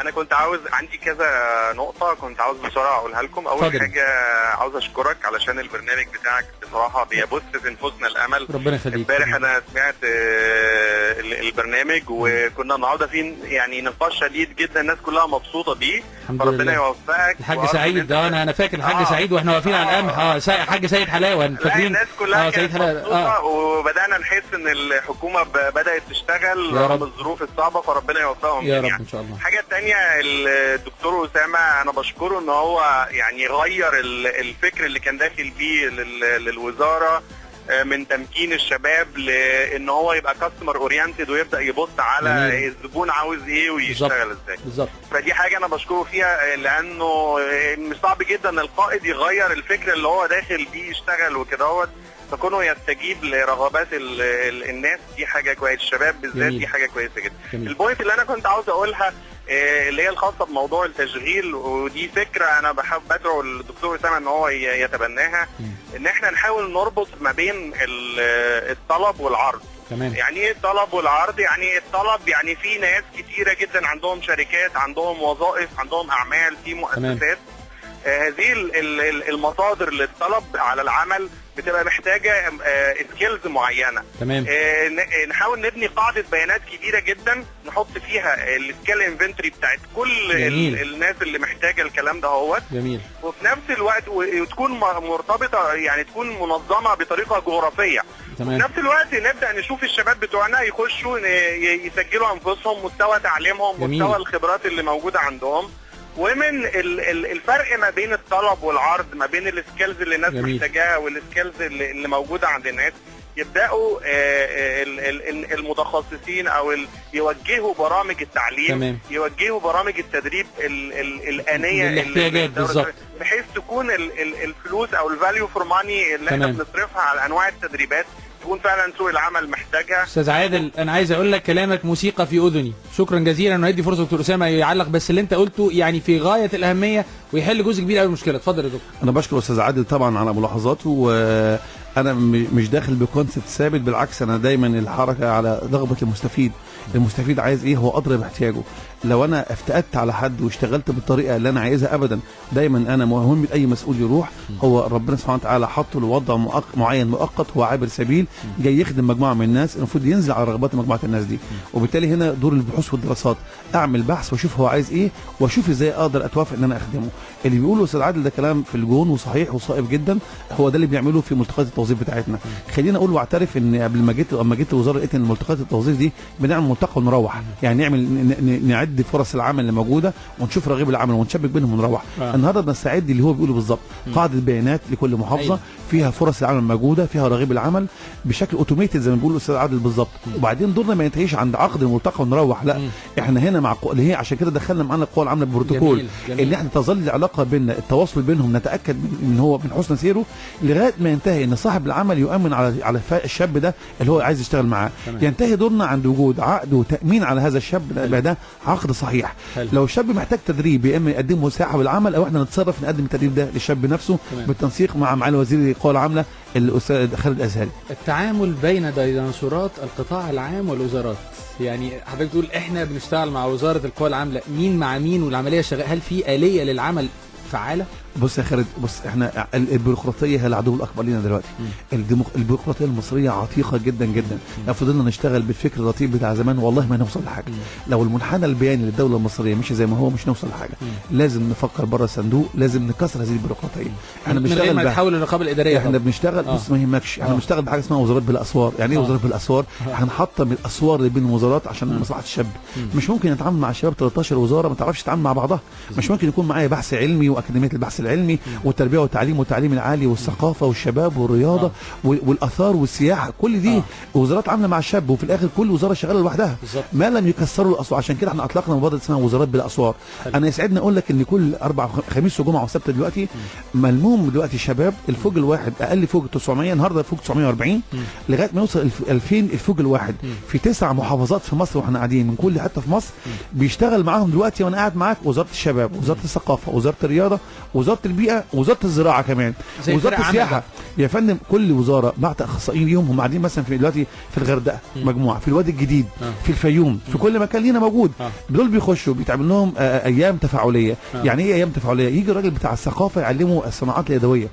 انا كنت عندي كذا نقطه كنت عاوز بسرعه اقولها لكم. اول فضل. حاجه عاوز اشكرك علشان البرنامج بتاعك بصراحه بيبث في نفوسنا الامل. ربنا يخليك. امبارح انا سمعت البرنامج وكنا النهارده في يعني نقاش شديد جدا، الناس كلها مبسوطه بيه. فربنا يوفقك. الحاج سعيد انا فاكر الحاج سعيد واحنا واقفين على القمح. الحاج سيد حلاوه فاكرين. الناس كلها كانت مبسوطه وبدانا نحس ان الحكومه بدات تشتغل رغم الظروف الصعبه، فربنا يوفقهم يا رب ان شاء الله. حاجه ثانيه، الدكتور اسامه انا بشكره ان هو يعني غير الفكر اللي كان داخل بيه للوزاره من تمكين الشباب لان هو يبقى كاستمر اورينتد ويبدا يبص على الزبون عاوز ايه ويشتغل ازاي. بالظبط. فدي حاجه انا بشكره فيها، لانه مش صعب جدا القائد يغير الفكر اللي هو داخل بيه يشتغل وكده، فكونه يستجيب لرغبات الناس. دي حاجه كويسه، الشباب بالذات دي حاجه كويسه جدا. البوينت اللي انا كنت عاوز اقولها اللي هي الخاصه بموضوع التشغيل، ودي فكره انا بحب ادعو الدكتور اسامه ان هو يتبناها، ان احنا نحاول نربط ما بين الطلب والعرض. تمام. يعني ايه الطلب والعرض؟ يعني الطلب يعني في ناس كتيره جدا عندهم شركات، عندهم وظائف، عندهم اعمال في مؤسسات. هذه المصادر للطلب على العمل بتبقى محتاجه سكيلز معينه. تمام. نحاول نبني قاعده بيانات كبيره جدا نحط فيها السكيل انفنتوري بتاعت كل الناس اللي محتاجه الكلام ده اهوت. جميل. وفي نفس الوقت وتكون مرتبطه، يعني تكون منظمه بطريقه جغرافيه. تمام. في نفس الوقت نبدا نشوف الشباب بتوعنا يخشوا يسجلوا انفسهم، مستوى تعليمهم، مستوى الخبرات اللي موجوده عندهم، ومن الفرق ما بين الطلب والعرض، ما بين السكيلز اللي الناس محتاجاها والسكيلز اللي موجوده عند الناس، يبداوا المتخصصين او يوجهوا برامج التعليم. تمام. يوجهوا برامج التدريب الآنية الاحتياجات بالظبط، بحيث تكون الفلوس او الفاليو فور ماني اللي احنا بنصرفها على انواع التدريبات تكون فعلا سوق العمل محتاجها. استاذ عادل انا عايز اقول لك كلامك موسيقى في اذني، شكرا جزيلا، وندي فرصه دكتور اسامه يعلق، بس اللي انت قلته يعني في غايه الاهميه ويحل جزء كبير قوي من المشكله. اتفضل يا دكتور. انا بشكر استاذ عادل طبعا على ملاحظاته، وانا مش داخل بكونسبت ثابت، بالعكس انا دايما الحركه على رغبه المستفيد. المستفيد عايز ايه، هو ادرى باحتياجه. لو انا افتقدت على حد واشتغلت بالطريقه اللي انا عايزها، ابدا دايما انا مهم اي مسؤول يروح، هو ربنا سبحانه وتعالى حطه لوضع معين مؤقت، هو عابر سبيل جاي يخدم مجموعه من الناس، المفروض ينزل على رغبات مجموعه الناس دي. وبالتالي هنا دور البحوث والدراسات، اعمل بحث واشوف هو عايز ايه، واشوف ازاي اقدر اتوافق ان انا اخدمه. اللي بيقوله استاذ عادل ده كلام في الجون وصحيح وصائب جدا، هو ده اللي بيعمله في ملتقيات التوظيف بتاعتنا. خلينا اقول واعترف ان قبل ما جيت الوزاره لقيت ان ملتقيات التوظيف دي بنعمل ملتقى ونروح، يعني نعمل نعد فرص العمل اللي موجوده ونشوف رغيب العمل ونشبك بينهم ونروح. النهارده بنستعد اللي هو بيقوله بالظبط، قاعده بيانات لكل محافظه فيها فرص العمل موجوده، فيها رغيب العمل بشكل اوتوميتد زي ما بيقول الاستاذ عادل بالظبط. وبعدين دورنا ما ينتهيش عند عقد الملتقى ونروح، لا احنا هنا مع اللي هي عشان كده دخلنا معانا القوى العامله ببروتوكول اللي احنا تظل العلاقه بيننا، التواصل بينهم نتاكد ان هو من حسن سيره لغايه ما ينتهي ان صاحب العمل يؤمن على الشاب ده اللي هو عايز يشتغل معاه. ينتهي دورنا عند وجود عقد وتامين على هذا الشاب ده عقد صحيح. لو الشاب محتاج تدريب يا اما يقدم مساحه بالعمل، او احنا نتصرف نقدم التدريب ده للشاب نفسه بالتنسيق مع معالي وزير القوى العامله الاستاذ خالد الازهري. التعامل بين ديناصورات القطاع العام والوزارات، يعني حضرتك تقول احنا بنشتغل مع وزاره القوى العامله، مين مع مين والعمليه شغاله، هل في آلية للعمل فعاله؟ بص يا خالد، بص احنا البيروقراطيه هي العدو الاكبر لنا دلوقتي. البيروقراطيه المصريه عتيقه جدا جدا، لو فضلنا نشتغل بالفكر الرتيب بتاع زمان والله ما نوصل لحاجه. لو المنحنى البياني للدوله المصريه مش زي ما هو مش نوصل لحاجه. لازم نفكر بره الصندوق، لازم نكسر هذه البيروقراطيه. احنا بنشتغل من غير ما نحول للرقابه الاداريه، احنا بنشتغل بص ما يهمكش، احنا بنشتغل بحاجه اسمها وزارات بلا اسوار. يعني ايه وزارات بلا اسوار؟ هنحطم الاسوار اللي بين الوزارات عشان مصلحه الشاب. مش ممكن نتعامل مع الشباب 13 وزاره ما تعرفش تتعامل مع بعضها. مش ممكن يكون معايا بحث علمي واكاديميه البحث العلمي والتربيه والتعليم والتعليم العالي والثقافه والشباب والرياضه والاثار والسياحه، كل دي وزارات عامله مع الشاب، وفي الاخر كل وزاره شغاله لوحدها ما لم يكسروا الاسوار. عشان كده احنا اطلقنا مبادره اسمها وزارات بلا اسوار. انا يسعدني اقول لك ان كل خميس وجمعه وسبت دلوقتي ملموم دلوقتي شباب الفوج الواحد اقل فوج 900، النهارده فوج 940 لغايه ما يوصل 2000 الفوج الواحد في 9 محافظات في مصر، واحنا قاعدين من كل حته في مصر بيشتغل معاهم دلوقتي وانا قاعد معاك وزاره الشباب، وزاره الثقافه، وزاره الرياضه، وزاره البيئه، وزاره الزراعه كمان، وزاره السياحه. يا فندم كل وزاره بعت اخصائيين ليهم، هم قاعدين مثلا في دلوقتي في الغردقه مجموعه، في الوادي الجديد، في الفيوم، في كل مكان لينا موجود. دول بيخشوا بيتعمل لهم ايام تفاعليه. يعني ايه ايام تفاعليه؟ يجي الراجل بتاع الثقافه يعلمه الصناعات اليدويه،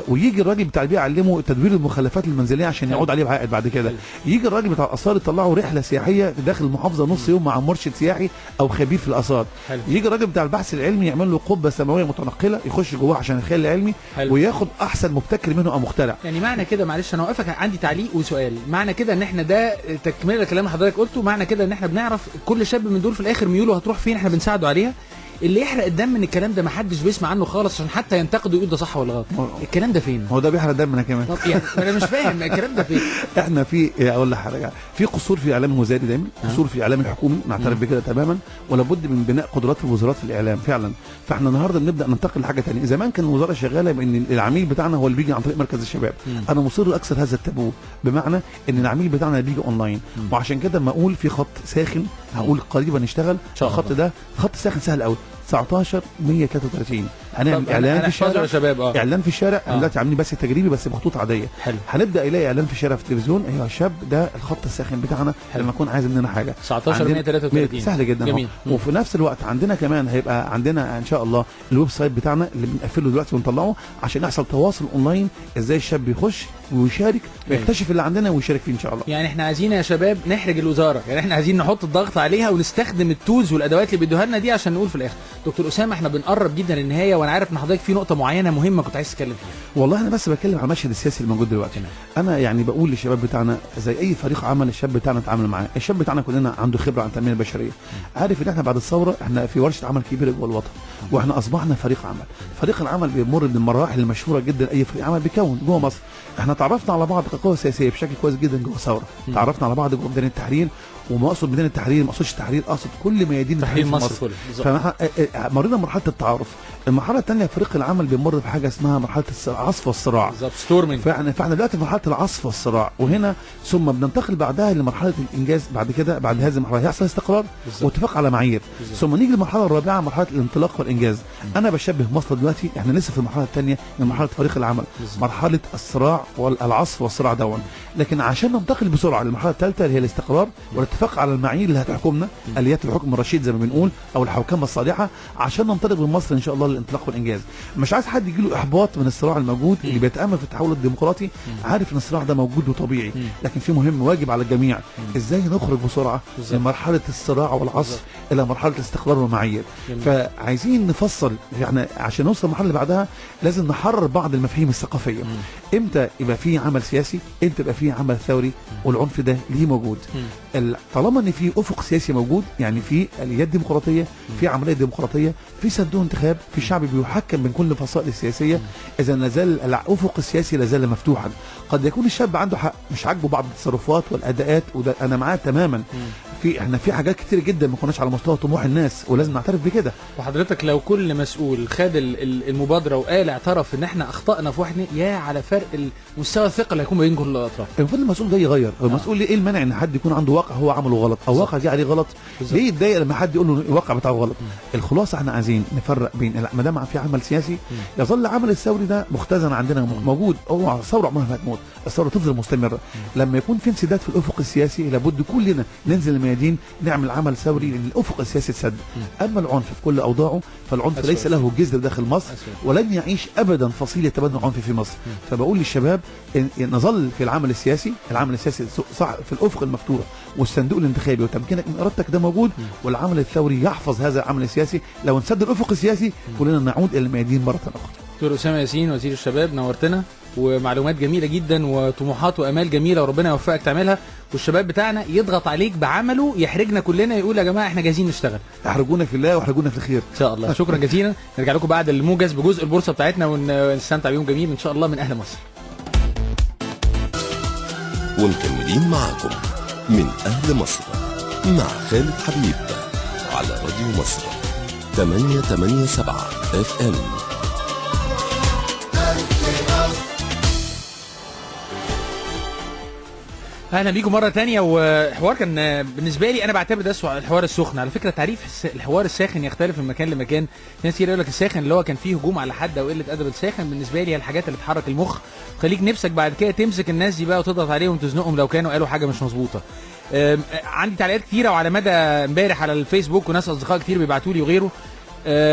ويجي الراجل بتاع البيئه يعلمه تدوير المخلفات المنزليه عشان يعود عليه بعائد بعد كده. يجي الراجل بتاع الاثار يطلعوا رحله سياحيه داخل المحافظه نص يوم مع مرشد سياحي او خبير في الاثار. يجي الراجل بتاع البحث العلمي يعمل له قبه سماويه متنقله يخش جواها عشان الخيال العلمي وياخد احسن مبتكر منه او مخترع. يعني معنى كده، معلش انا واقفك عندي تعليق وسؤال، معنى كده ان احنا ده تكمله لكلام حضرتك قلته، معنى كده ان احنا بنعرف كل شاب من دول في الاخر ميوله هتروح فين، احنا بنساعده عليها. اللي يحرق الدم من الكلام ده ما حدش بيسمع عنه خالص عشان حتى ينتقد ويقول ده صح ولا غلط. الكلام ده فين؟ هو ده بيحرق دمنا كمان. طب يعني انا مش فاهم الكلام ده فين. احنا في اقول لك حاجه، في قصور في الاعلام الوزاري دايما، قصور في الاعلام الحكومي، نعترف بكده تماما، ولا بد من بناء قدرات الوزارات في الاعلام فعلا. فاحنا النهارده بنبدا ننتقل لحاجه ثانيه. زمان كان الوزاره شغاله بان العميل بتاعنا هو اللي بيجي عن طريق مركز الشباب. انا مصر اكسر هذا التابو، بمعنى ان العميل بتاعنا بيجي اونلاين. وعشان كده لما اقول في خط ساخن هقول قريبا نشتغل. الخط ده خط ساخن سهل قوي، 19133 هنعمل اعلان في الشارع. اعلان في الشارع دلوقتي عاملين بس تجريبي بس بخطوط عاديه. هنبدا يلاقي اعلان في الشارع في التلفزيون، ايوه الشاب ده الخط الساخن بتاعنا لما اكون عايز مننا حاجه. 19133 سهل جدا. جميل. وفي نفس الوقت عندنا كمان هيبقى عندنا ان شاء الله الويب سايت بتاعنا اللي بنقفله دلوقتي ونطلعه عشان يحصل تواصل اونلاين، ازاي الشاب يخش ويشارك ويكتشف اللي عندنا ويشارك فيه ان شاء الله. يعني احنا عايزين يا شباب نحرج الوزاره، يعني احنا عايزين نحط الضغط عليها ونستخدم التولز والادوات اللي بيدوها لنا دي عشان نقول في الاخر. دكتور اسامه احنا بنقرب جدا للنهايه، وانا عارف ان حضرتك في نقطه معينه مهمه كنت عايز تتكلم فيها. والله انا بس بتكلم على المشهد السياسي اللي موجود دلوقتي. انا يعني بقول للشباب بتاعنا زي اي فريق عمل الشاب بتاعنا نتعامل معاه. الشاب بتاعنا كلنا عنده خبره عن التنميه البشريه، عارف ان احنا بعد الثوره احنا في ورشه عمل كبيره جوه الوطن، واحنا اصبحنا فريق عمل. فريق العمل بيمر بالمراحل المشهوره جدا اي فريق عمل بيكون جوه مصر. احنا تعرفنا على بعض كقوى سياسيه بشكل كويس جدا جوه الثوره، تعرفنا على بعض جوه ميدان التحرير، وما اقصد ميدان التحرير ما اقصدش التحرير، اقصد كل ميادين تحرير التحرير في مصر كله بالظبط. مرينا مرحله التعارف. المرحله الثانيه فريق العمل بيمر بحاجه اسمها مرحله عصف والصراع بالظبط ستورمينج. فاحنا دلوقتي في مرحله العصف والصراع، وهنا ثم بننتقل بعدها لمرحله الانجاز. بعد كده بعد هذه المرحله يحصل استقرار واتفاق على معايير، ثم نيجي للمرحله الرابعه مرحله الانطلاق والانجاز. انا بشبه مصر دلوقتي احنا لسه في المرحله الثانيه من مرحله فريق العمل، مرحله الصراع والعصف والصراع دون. لكن عشان ننتقل بسرعه للمرحله الثالثه اللي هي الاستقرار والاتفاق على المعايير اللي هتحكمنا، اليات الحكم الرشيد زي ما بنقول او الحوكمه الصالحه، عشان ننطلق بمصر ان شاء الله للانطلاق والانجاز. مش عايز حد يجي له احباط من الصراع الموجود اللي بيتامل في التحول الديمقراطي، عارف ان الصراع ده موجود وطبيعي، لكن في مهم واجب على الجميع ازاي نخرج بسرعه من مرحله الصراع والعصف الى مرحله الاستقرار والمعايير. فعايزين نفصل يعني عشان نوصل للمرحله اللي بعدها لازم نحرر بعض المفاهيم الثقافيه. امتى يبقى في عمل سياسي، امتى يبقى في عمل ثوري، والعنف ده ليه موجود. طالما ان في افق سياسي موجود، يعني في اليات ديمقراطيه، في عمليه ديمقراطيه، في صندوق انتخاب، في شعب بيحكم من كل الفصائل السياسيه، اذا لازال الافق السياسي لازال مفتوحا. قد يكون الشاب عنده حق مش عاجبه بعض التصرفات والاداءات، وده انا معاه تماما. احنا في حاجات كتير جدا ما كناش على مستوى طموح الناس ولازم نعترف بكده. وحضرتك لو كل مسؤول خد المبادره وقال اعترف ان احنا اخطأنا في واحد، يا على فرق مستوى الثقه اللي هيكون بين كل الاطراف. المفروض المسؤول ده يغير، المسؤول ايه المانع ان حد يكون عنده واقع هو عمله غلط او واقع جه عليه غلط؟ ليه يتضايق لما حد يقول له الواقع بتاعه غلط؟ الخلاصه احنا عايزين نفرق بين ما دام في عمل سياسي يظل عمل الثوري ده مختزن عندنا موجود، هو الثوره عمرها ما هتموت، الثوره تفضل مستمره. لما يكون في انسداد في الافق السياسي لابد كلنا ننزل الميادين نعمل عمل ثوري للافق السياسي تسد. اما العنف في كل اوضاعه فالعنف ليس له جذر داخل مصر، ولن يعيش ابدا فصيله تبني العنف في مصر. فبقول للشباب إن نظل في العمل السياسي صح في الافق المفتوح والصندوق الانتخابي وتمكينك من ارادتك ده موجود، والعمل الثوري يحفظ هذا العمل السياسي. لو انسد الافق السياسي كلنا نعود الى الميادين مره اخرى. دكتور اسامه ياسين وزير الشباب، نورتنا ومعلومات جميله جدا وطموحات وامال جميله وربنا يوفقك تعملها، والشباب بتاعنا يضغط عليك بعمله يحرجنا كلنا، يقول يا جماعه احنا جاهزين نشتغل. احرجونا في الله واحرجونا في الخير ان شاء الله. شكرا جزيلا. نرجع لكم بعد الموجز بجزء البورصه بتاعتنا ونستمتع بيوم جميل ان شاء الله من اهل مصر. ومكملين معاكم من اهل مصر مع خالد حبيب على راديو مصر 887 FM. اهلا بيكم مره تانية. وحوار كان بالنسبه لي انا بعتبر ده الحوار السخن. على فكره تعريف الحوار الساخن يختلف من مكان لمكان. ناس كتير يقول لك الساخن اللي هو كان فيه هجوم على حد او قله ادب. الساخن بالنسبه لي هي الحاجات اللي تحرك المخ تخليك نفسك بعد كده تمسك الناس دي بقى وتضغط عليهم وتزنقهم لو كانوا قالوا حاجه مش مظبوطه. عندي تعليقات كتيره وعلى مدى امبارح على الفيسبوك وناس اصدقاء كتير بيبعتوا لي وغيره.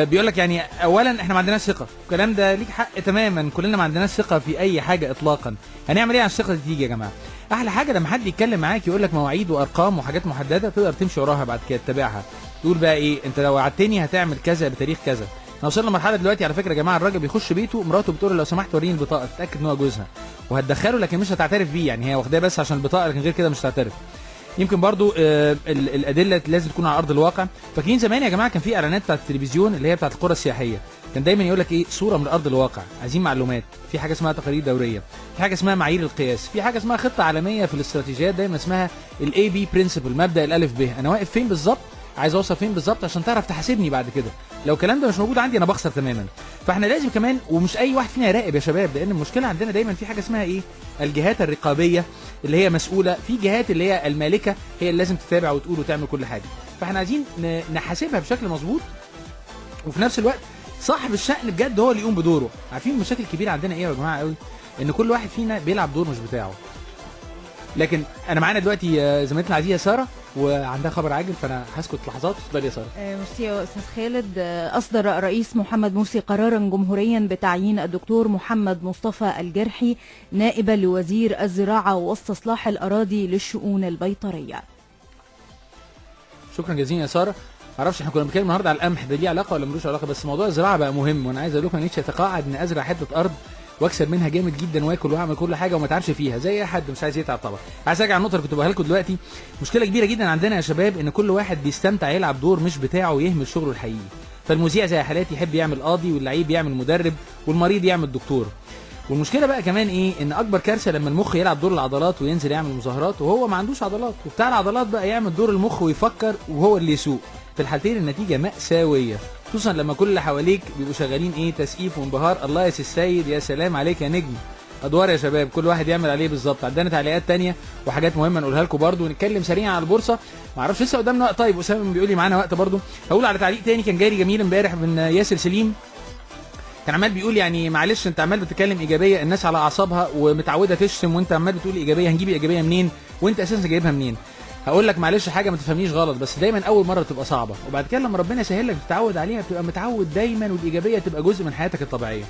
بيقول لك يعني اولا احنا ما عندناش ثقه. الكلام ده ليك حق تماما، كلنا ما عندناش ثقه في اي حاجه اطلاقا. هنعمل ايه عشان الثقه دي تيجي يا جماعه؟ احلى حاجه لما حد يتكلم معاك يقول لك مواعيد وارقام وحاجات محدده تقدر تمشي وراها بعد كده تتابعها. تقول بقى ايه، انت لو وعدتني هتعمل كذا بتاريخ كذا. احنا وصلنا لمرحله دلوقتي على فكره يا جماعه، الراجل بيخش بيته مراته بتقول له لو سمحت وريني البطاقه، تتاكد ان هو جوزها وهتدخله، لكن مش هتعترف بيه. يعني هي واخداه بس عشان البطاقه، لكن غير كده مش هتعترف. يمكن برضو الادله لازم تكون على ارض الواقع. فاكرين زمان يا جماعه كان في اعلانات بتاعت التلفزيون اللي هي بتاعت القرى السياحيه، كان دايما يقول لك ايه، صوره من ارض الواقع، عايزين معلومات، في حاجه اسمها تقارير دوريه، في حاجه اسمها معايير القياس، في حاجه اسمها خطه عالميه في الاستراتيجيات دايما اسمها الاي بي برنسبل، مبدا الالف ب، انا واقف فين بالظبط، عايز اوصل فين بالظبط عشان تعرف تحاسبني بعد كده. لو الكلام ده مش موجود عندي انا بخسر تماما. فاحنا لازم كمان، ومش اي واحد فينا يراقب يا شباب، لان المشكله عندنا دايما في حاجه اسمها ايه، الجهات الرقابيه اللي هي مسؤوله، في جهات اللي هي المالكه هي اللي لازم تتابع وتقول وتعمل كل حاجه. فاحنا عايزين نحاسبها بشكل مظبوط، وفي نفس الوقت صاحب الشأن بجد هو اللي يقوم بدوره. عارفين المشاكل الكبيره عندنا ايه يا جماعه قوي، ان كل واحد فينا بيلعب دور مش بتاعه. لكن انا معانا دلوقتي زميلتنا العزيزه ساره وعندها خبر عاجل، فانا هسكت لحظات. اتفضلي يا ساره. ميرسي يا استاذ خالد. اصدر الرئيس محمد مرسي قرارا جمهوريا بتعيين الدكتور محمد مصطفى الجرحي نائبا لوزير الزراعه واستصلاح الاراضي للشؤون البيطريه. شكرا جزيلا يا ساره. معرفش احنا كنا بنتكلم النهارده على القمح، ده ليه علاقه ولا ملوش علاقه، بس موضوع الزراعه بقى مهم. وانا عايز اقول لكم انا نفسي اتقاعد ان ازرع حته ارض واكسب منها جامد جدا واكل واعمل كل حاجه وما اتعبش فيها زي اي حد مش عايز يتعب طبعا. عايز ارجع النقطه اللي كنت بقولها لكم دلوقتي. مشكله كبيره جدا عندنا يا شباب ان كل واحد بيستمتع يلعب دور مش بتاعه ويهمل شغله الحقيقي. فالمذيع زي حالاتي يحب يعمل قاضي، واللعيب يعمل مدرب، والمريض يعمل دكتور. والمشكله بقى كمان ايه، ان اكبر كارثه لما المخ يلعب دور العضلات وينزل يعمل مظاهرات وهو ما عندوش عضلات، وبتاع العضلات بقى يعمل دور المخ ويفكر وهو اللي يسوق. في الحالتين النتيجه مأساويه، خصوصا لما كل اللي حواليك بيبقوا شغالين ايه، تسقيف وانبهار، الله يا سي السيد، يا سلام عليك يا نجم. ادوار يا شباب، كل واحد يعمل عليه بالظبط. عندنا تعليقات تانية وحاجات مهمه نقولها لكم برده، ونتكلم سريعا على البورصه. ما اعرفش لسه قدامنا وقت. طيب اسامه بيقول لي معانا وقت برده. هقول على تعليق تاني كان جاري جميل امبارح من ياسر سليم، كان عمال بيقول يعني معلش انت عمال بتتكلم ايجابيه، الناس على اعصابها ومتعوده تشتم، وانت عمال بتقول ايجابيه، هنجيب ايجابيه منين وانت اساسا جايبها منين؟ هقول لك معلش حاجه ما تفهمنيش غلط، بس دايما اول مره بتبقى صعبه، وبعد كده لما ربنا يسهل لك تتعود عليها بتبقى متعود دايما، والايجابيه تبقى جزء من حياتك الطبيعيه.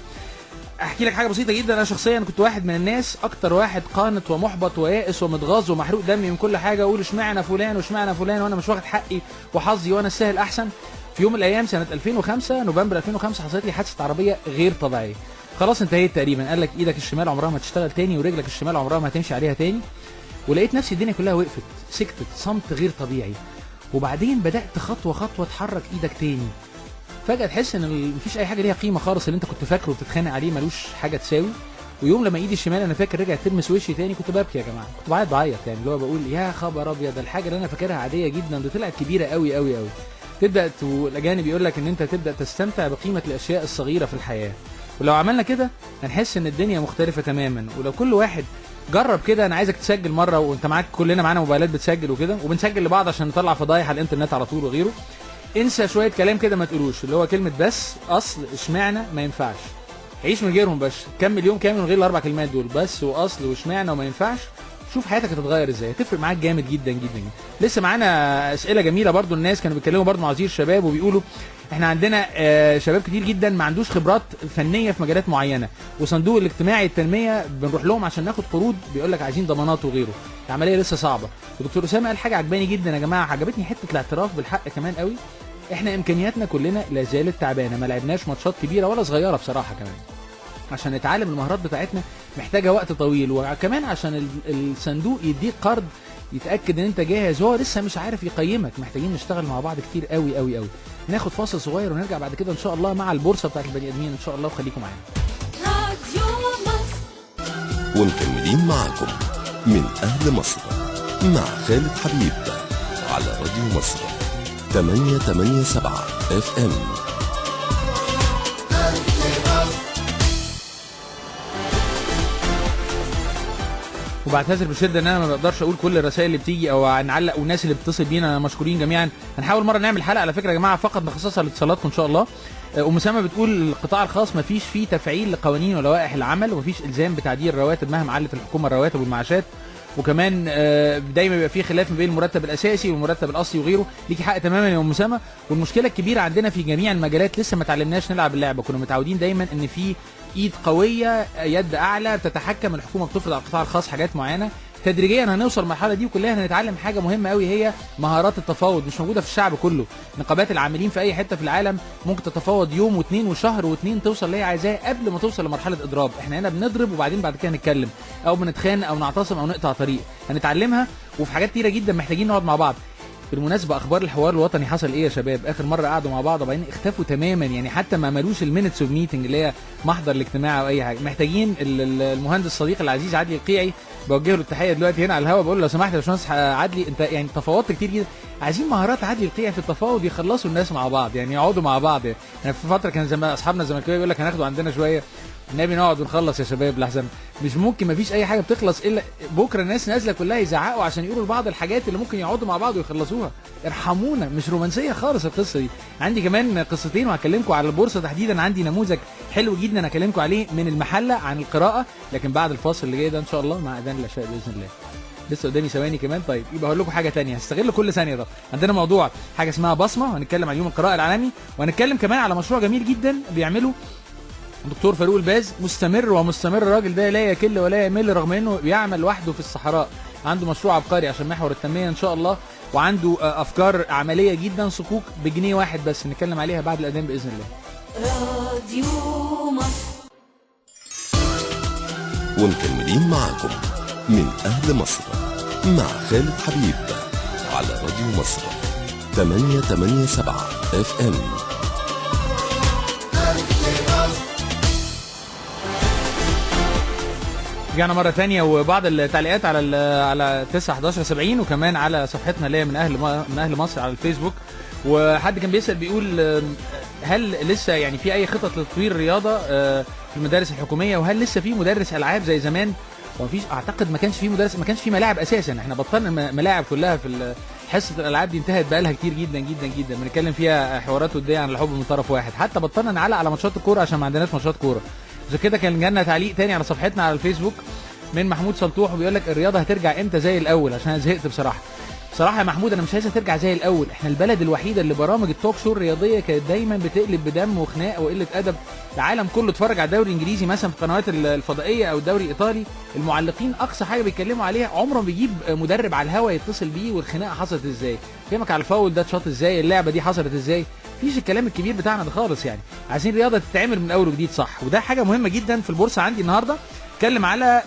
احكي لك حاجه بسيطه جدا. انا شخصيا كنت واحد من الناس اكتر واحد قانط ومحبط ويائس ومتغاظ ومحروق دمي من كل حاجه، اقول اشمعنى فلان واشمعنى فلان وانا مش واخد حقي وحظي وانا السهل احسن. في يوم من الايام سنه 2005 نوفمبر 2005 حصلت لي حادثه عربيه غير طبيعيه، خلاص انتهيت تقريبا. قال لك ايدك الشمال عمرها ما تشتغل تاني ورجلك الشمال عمرها ما هتمشي عليها تاني. ولقيت نفسي الدنيا كلها وقفت، سكتت، صمت غير طبيعي. وبعدين بدات خطوه خطوه تحرك ايدك تاني، فجاه تحس ان مفيش اي حاجه ليها قيمه خالص، اللي انت كنت فاكره وبتتخانق عليه ملوش حاجه تساوي. ويوم لما ايدي الشمال انا فاكر رجعت تلمس وشي تاني كنت ببكي يا جماعه، كنت بعيط يعني، اللي هو بقول يا خبر ابيض، الحاجه اللي انا فاكرها عاديه جدا دي طلعت كبيره قوي قوي قوي. تبدا الاجانب يقول لك ان انت تبدا تستمتع بقيمه الاشياء الصغيره في الحياه، ولو عملنا كده هنحس ان الدنيا مختلفه تماما. ولو كل واحد جرب كده، انا عايزك تسجل مره وانت معاك، كلنا معانا موبايلات بتسجل وكده، وبنسجل لبعض عشان نطلع فضايح على الانترنت على طول وغيره. انسى شويه كلام كده ما تقولوش، اللي هو كلمه بس، اصل، اشمعنى، ما ينفعش. عيش من غيرهم، بس كمل يوم كامل من غير الاربع كلمات دول، بس واصل واشمعنى وما ينفعش. شوف حياتك هتتغير ازاي، هتفرق معاك جامد جدا جدا جدا. لسه معانا اسئله جميله برضو، الناس كانوا بيتكلموا برضو مع وزير الشباب وبيقولوا احنا عندنا شباب كتير جدا ما عندوش خبرات فنيه في مجالات معينه، وصندوق الاجتماعي التنميه بنروح لهم عشان ناخد قروض، بيقول لك عايزين ضمانات وغيره. العمليه لسه صعبه. ودكتور اسامه قال حاجه عجباني جدا يا جماعه، عجبتني حته الاعتراف بالحق كمان قوي. احنا امكانياتنا كلنا لا زالت تعبانه، ما لعبناش ماتشات كبيره ولا صغيره بصراحه. كمان عشان نتعلم المهارات بتاعتنا محتاجه وقت طويل، وكمان عشان الصندوق يديك قرض يتاكد ان انت جاهز، هو لسه مش عارف يقيمك. محتاجين نشتغل مع بعض كتير قوي قوي قوي. ناخد فاصل صغير ونرجع بعد كده ان شاء الله مع البورصه بتاعت البني ادمين ان شاء الله، وخليكم معانا. راديو مصر ومكملين معاكم من اهل مصر مع خالد حبيب على راديو مصر 887 FM. وبعتذر بشده ان انا ما بقدرش اقول كل الرسائل اللي بتيجي او نعلق، والناس اللي بتتصل بينا مشكورين جميعا. هنحاول مره نعمل حلقه على فكره يا جماعه فقط نخصصها لاتصالاتكم ان شاء الله. ام سامه بتقول القطاع الخاص ما فيش فيه تفعيل لقوانين ولوائح العمل، وما فيش الزام بتعديل الرواتب مهما علت الحكومه الرواتب والمعاشات، وكمان دايما بيبقى فيه خلاف ما بين المرتب الاساسي والمرتب الاصلي وغيره. ليكي حق تماما يا ام سامه. والمشكله الكبيره عندنا في جميع المجالات لسه ما اتعلمناش نلعب اللعبه. كنا متعودين دايما ان في ايد قويه، يد اعلى بتتحكم، الحكومه بتفرض على القطاع الخاص حاجات معينه. تدريجيا هنوصل المرحله دي وكلنا هنتعلم حاجه مهمه قوي، هي مهارات التفاوض. مش موجوده في الشعب كله. نقابات العاملين في اي حته في العالم ممكن تتفاوض يوم واثنين وشهر واثنين توصل اللي هي عايزاه قبل ما توصل لمرحله اضراب. احنا هنا بنضرب وبعدين بعد كده نتكلم، او بنتخانق او نعتصم او نقطع طريق. هنتعلمها، وفي حاجات كتيره جدا محتاجين نقعد مع بعض. بالمناسبه اخبار الحوار الوطني حصل ايه يا شباب؟ اخر مره قعدوا مع بعض وبعدين اختفوا تماما، يعني حتى ما عملوش المينتس اوف ميتنج اللي هي محضر الاجتماع او اي حاجه. محتاجين المهندس الصديق العزيز عدلي القيعي، بوجه له التحيه دلوقتي هنا على الهواء، بقول له لو سمحت يا باشمهندس عدلي، انت يعني تفاوضت كتير جدا، عايزين مهارات عدلي القيعي في التفاوض يخلصوا الناس مع بعض، يعني يقعدوا مع بعض. يعني في فتره كان زمان اصحابنا الزملكاويه يقول لك هناخده عندنا شويه، النبي نقعد ونخلص يا شباب لحسن مش ممكن، مفيش اي حاجه بتخلص الا بكره الناس نازله كلها يزعقوا عشان يقولوا لبعض الحاجات اللي ممكن يقعدوا مع بعض ويخلصوها. ارحمونا، مش رومانسيه خالص القصه دي. عندي كمان قصتين وهكلمكم على البورصه تحديدا. عندي نموذج حلو جدا هكلمكم عليه من المحله عن القراءه، لكن بعد الفاصل اللي جاي ده ان شاء الله مع اذان العشاء باذن الله. لسه قدامي ثواني كمان. طيب يبقى هقول لكم حاجه ثانيه، هستغل كل ثانيه. ده عندنا موضوع حاجه اسمها بصمه، وهنتكلم عن يوم القراءه العالمي، وهنتكلم كمان على مشروع جميل جدا بيعمله دكتور فاروق الباز، مستمر ومستمر. الراجل ده لا يكل ولا يمل رغم انه بيعمل لوحده في الصحراء. عنده مشروع عبقري عشان محور التنميه ان شاء الله، وعنده افكار عمليه جدا، صكوك بجنيه واحد بس نتكلم عليها بعد الاذان باذن الله. راديو مصر ومكملين معاكم من اهل مصر مع خالد حبيب على راديو مصر 887 FM. رجعنا مره ثانيه، وبعض التعليقات على 9/11/70 وكمان على صفحتنا اللي هي من اهل مصر على الفيسبوك. وحد كان بيسال بيقول هل لسه يعني في اي خطط لتطوير الرياضه في المدارس الحكوميه، وهل لسه في مدرس العاب زي زمان؟ ومفيش، اعتقد ما كانش في ملاعب اساسا. احنا بطلنا ملاعب كلها في حصه الالعاب دي، انتهت بقى لها كتير جدا جدا جدا، بنتكلم فيها حوارات وديه عن الحب من طرف واحد. حتى بطلنا نعلق على ماتشات الكوره عشان ما عندناش ماتشات كوره. عشان كده كان جالنا تعليق تاني على صفحتنا على الفيسبوك من محمود سلطوح، وبيقول لك الرياضه هترجع امتى زي الاول؟ عشان انا زهقت بصراحه يا محمود. انا مش عايزها ترجع زي الاول. احنا البلد الوحيده اللي برامج التوك شو الرياضيه كانت دايما بتقلب بدم وخناق وقله ادب. العالم كله اتفرج على الدوري الانجليزي مثلا في القنوات الفضائيه او الدوري الايطالي، المعلقين اقصى حاجه بيتكلموا عليها عمرهم بيجيب مدرب على الهوا يتصل بيه والخناقه حصلت ازاي، كلامك على الفاول ده اتشاط ازاي، اللعبه دي حصلت ازاي. مفيش الكلام الكبير بتاعنا ده خالص. يعني عايزين رياضه تتعمل من اول وجديد صح، وده حاجه مهمه جدا. في البورصه عندي النهارده اتكلم على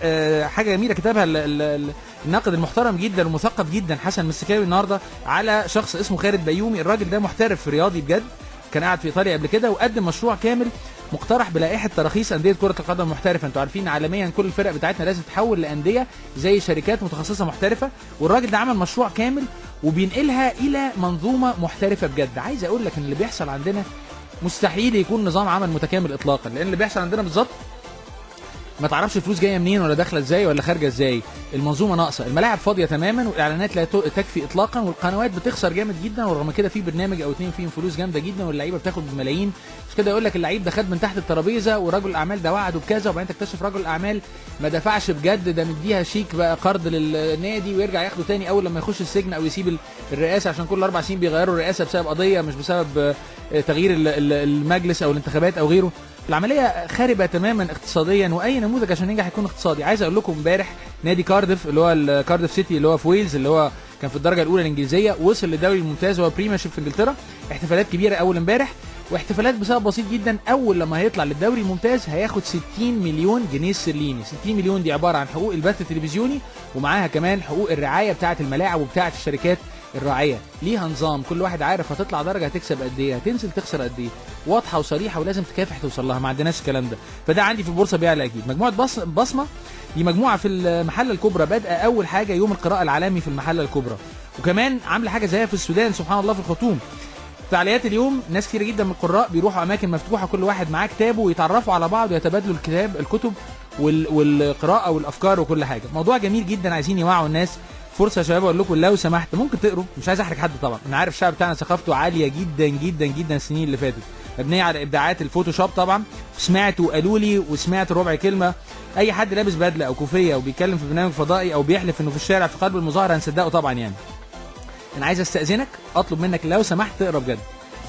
حاجه جميله كتبها الناقد المحترم جدا ومثقف جدا حسن مسكاوي النهارده على شخص اسمه خالد بيومي. الراجل ده محترف رياضي بجد، كان قاعد في ايطاليا قبل كده وقدم مشروع كامل مقترح بلائحه تراخيص انديه كره القدم المحترفه. انتوا عارفين عالميا كل الفرق بتاعتنا لازم تتحول لانديه زي شركات متخصصه محترفه، والراجل ده عمل مشروع كامل وبينقلها الى منظومه محترفه بجد. عايز اقول لك ان اللي بيحصل عندنا مستحيل يكون نظام عمل متكامل اطلاقا، لان اللي بيحصل عندنا بالظبط ما تعرفش الفلوس جايه منين ولا داخله ازاي ولا خارجه ازاي. المنظومه ناقصه، الملاعب فاضيه تماما، والاعلانات لا تكفي اطلاقا، والقنوات بتخسر جامد جدا، ورغم كده في برنامج او اتنين فيهم فلوس جامده جدا واللعيبه بتاخد بملايين. مش كده يقول لك اللعيب ده خد من تحت الترابيزه ورجل الاعمال ده وعده بكذا، وبعدين تكتشف رجل الاعمال ما دفعش بجد، ده مديها شيك بقى قرض للنادي ويرجع ياخده تاني اول لما يخش السجن او يسيب الرئاسه، عشان كل 4 سنين بيغيروا الرئاسه بسبب قضيه مش بسبب تغيير المجلس او الانتخابات او غيره. العمليه خاربه تماما اقتصاديا، واي نموذج عشان ينجح يكون اقتصادي. عايز اقول لكم امبارح نادي كارديف اللي هو كارديف سيتي اللي هو في ويلز، اللي هو كان في الدرجه الاولى الانجليزيه، وصل للدوري الممتاز وهو بريميرشيب في انجلترا. احتفالات كبيره اول امبارح، واحتفالات بسبب بسيط جدا. اول لما هيطلع للدوري الممتاز هياخد 60 مليون جنيه استرليني. 60 مليون دي عباره عن حقوق البث التلفزيوني، ومعاها كمان حقوق الرعايه بتاعه الملاعب وبتاعه الشركات الراعيه. ليها نظام، كل واحد عارف هتطلع درجه هتكسب قد ايه، هتنزل تخسر قد ايه، واضحه وصريحه ولازم تكافح توصل لها. ما عندناش الكلام ده، فده عندي في البورصه بيعلى اكيد. مجموعه بصمه دي مجموعه في المحله الكبرى، بادئه اول حاجه يوم القراءه العالمي في المحله الكبرى، وكمان عامله حاجه زيها في السودان سبحان الله في الخرطوم. فعاليات اليوم ناس كتير جدا من القراء بيروحوا اماكن مفتوحه، كل واحد معاه كتابه ويتعرفوا على بعض ويتبادلوا الكتب والقراءه والافكار وكل حاجه. موضوع جميل جدا، عايزين يوعوا الناس. فرصه يا شباب اقول لكم لو سمحت ممكن تقروا، مش عايز احرج حد طبعا، انا عارف الشعب بتاعنا ثقافته عاليه جدا جدا جدا السنين اللي فاتت، مبنيه على ابداعات الفوتوشوب طبعا. سمعت وقالوا لي وسمعت ربع كلمه، اي حد لابس بدله او كوفيه وبيتكلم في برنامج فضائي او بيحلف انه في الشارع في قلب المظاهره هنصدقه طبعا. يعني انا عايز استاذنك اطلب منك لو سمحت تقرا بجد،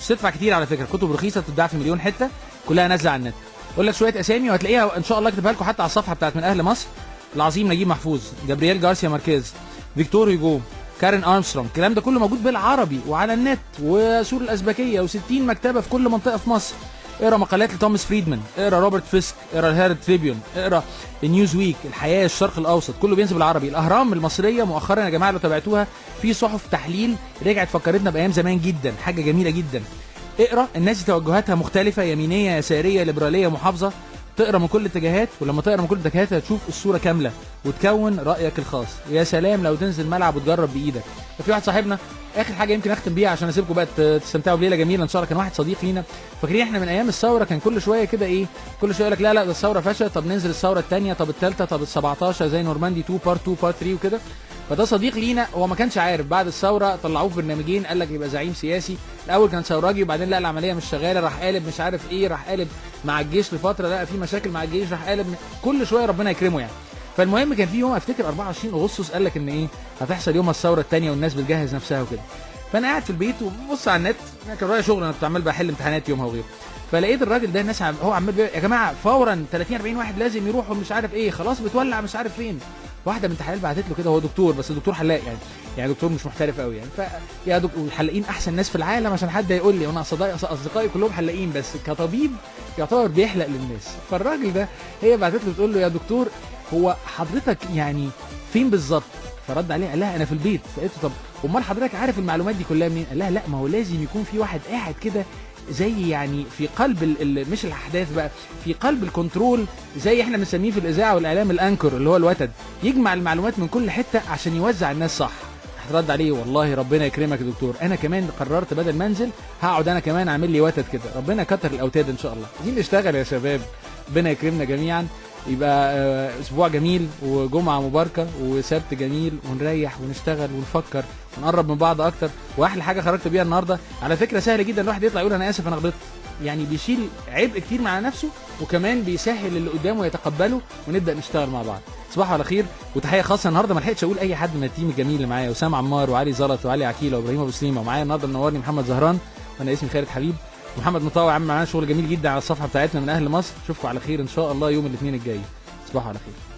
مش تدفع كتير على فكره، كتب رخيصه بتتباع في مليون حته كلها نازله على النت. اقول لك شويه اسامي وهتلاقيها ان شاء الله اكتبها لكم حتى على الصفحه بتاعت من اهل مصر. العظيم نجيب محفوظ، جابرييل جارسيا ماركيز، فيكتور هيجو، كارين ارمسترونج، الكلام ده كله موجود بالعربي وعلى النت، وسور الازبكيه، و60 مكتبه في كل منطقه في مصر. اقرا مقالات لتوماس فريدمان، اقرا روبرت فيسك، اقرا الهيرالد تريبيون، اقرا النيوز ويك، الحياه، الشرق الاوسط، كله بينزل بالعربي. الاهرام المصريه مؤخرا يا جماعه لو تابعتوها في صحف تحليل رجعت فكرتنا بايام زمان جدا، حاجه جميله جدا. اقرا، الناس دي توجهاتها مختلفه، يمينيه يساريه ليبراليه محافظه، تقرا من كل الاتجاهات، ولما تقرا من كل الاتجاهات هتشوف الصوره كامله وتكون رايك الخاص. ويا سلام لو تنزل ملعب وتجرب بايدك. ففي واحد صاحبنا، اخر حاجه يمكن اختم بيها عشان اسيبكم بقى تستمتعوا بليله جميله ان شاء الله. كان واحد صديق لينا، فاكرين احنا من ايام الثوره كان كل شويه كده ايه، كل شويه يقول لك لا ده الثوره فشلت، طب ننزل الثوره الثانيه، طب الثالثه، طب ال17 زي نورماندي 2 بارت 2 بارت 3 وكده. فده صديق لينا، هو ما كانش عارف، بعد الثوره طلعوه في برنامجين، قال لك يبقى زعيم سياسي. الاول كان ثوراجي، وبعدين لا العمليه مش شغاله، راح قالب مش عارف ايه، راح قالب مع الجيش لفتره، لا في مشاكل مع الجيش، راح قالب كل شويه ربنا يكرمه يعني. فالمهم كان في يوم افتكر 24 اغسطس قال لك ان ايه هتحصل يوم الثوره الثانيه والناس بتجهز نفسها وكده. فانا قاعد في البيت وببص على النت، انا كان ورايا شغل، انا كنت عمال بحل امتحانات يومها وغيره، فلقيت الراجل ده الناس هو عمال يا جماعه فورا 30 40 واحد لازم يروحوا مش عارف ايه، خلاص بتولع مش عارف فين. واحده من التحاليل بعتت له كده، هو دكتور بس دكتور حلاق يعني دكتور مش محترف قوي يعني، فيا دكتور الحلاقين احسن ناس في العالم عشان حد يقول لي، وانا اصدقائي كلهم حلاقين بس كطبيب يعتبر بيحلق للناس. فالراجل ده هي بعتت له تقول له يا دكتور هو حضرتك يعني فين بالظبط؟ فرد عليها قال لها انا في البيت. فقلت له طب امال حضرتك عارف المعلومات دي كلها منين؟ قال لها لا ما هو لازم يكون في واحد قاعد كده زي يعني في قلب مش الاحداث بقى، في قلب الكنترول، زي احنا بنسميه في الاذاعه والاعلام الانكر اللي هو الوتد، يجمع المعلومات من كل حته عشان يوزع الناس صح. هترد عليه والله ربنا يكرمك يا دكتور، انا كمان قررت بدل ما انزل هقعد انا كمان اعمل لي وتد كده، ربنا يكتر الاوتاد ان شاء الله. عايزين نشتغل يا شباب، ربنا يكرمنا جميعا، يبقى اسبوع جميل وجمعه مباركه وسبت جميل، ونريح ونشتغل ونفكر ونقرب من بعض اكتر. واحلى حاجه خرجت بيها النهارده على فكره سهل جدا الواحد يطلع يقول انا اسف انا غلطت، يعني بيشيل عبء كتير مع نفسه وكمان بيسهل اللي قدامه يتقبله ونبدا نشتغل مع بعض. تصبحوا على خير، وتحيه خاصه النهارده ما لحقتش اقول اي حد من التيم الجميل اللي معايا، وسام عمار وعلي زلط وعلي عكيله وابراهيم ابو سليمه، ومعايا النهارده منورني محمد زهران، وانا اسمي خالد حبيب. محمد مطاوع عامل معانا شغل جميل جدا على الصفحه بتاعتنا من اهل مصر. اشوفكم على خير ان شاء الله يوم الاثنين الجاي. تصبحوا على خير.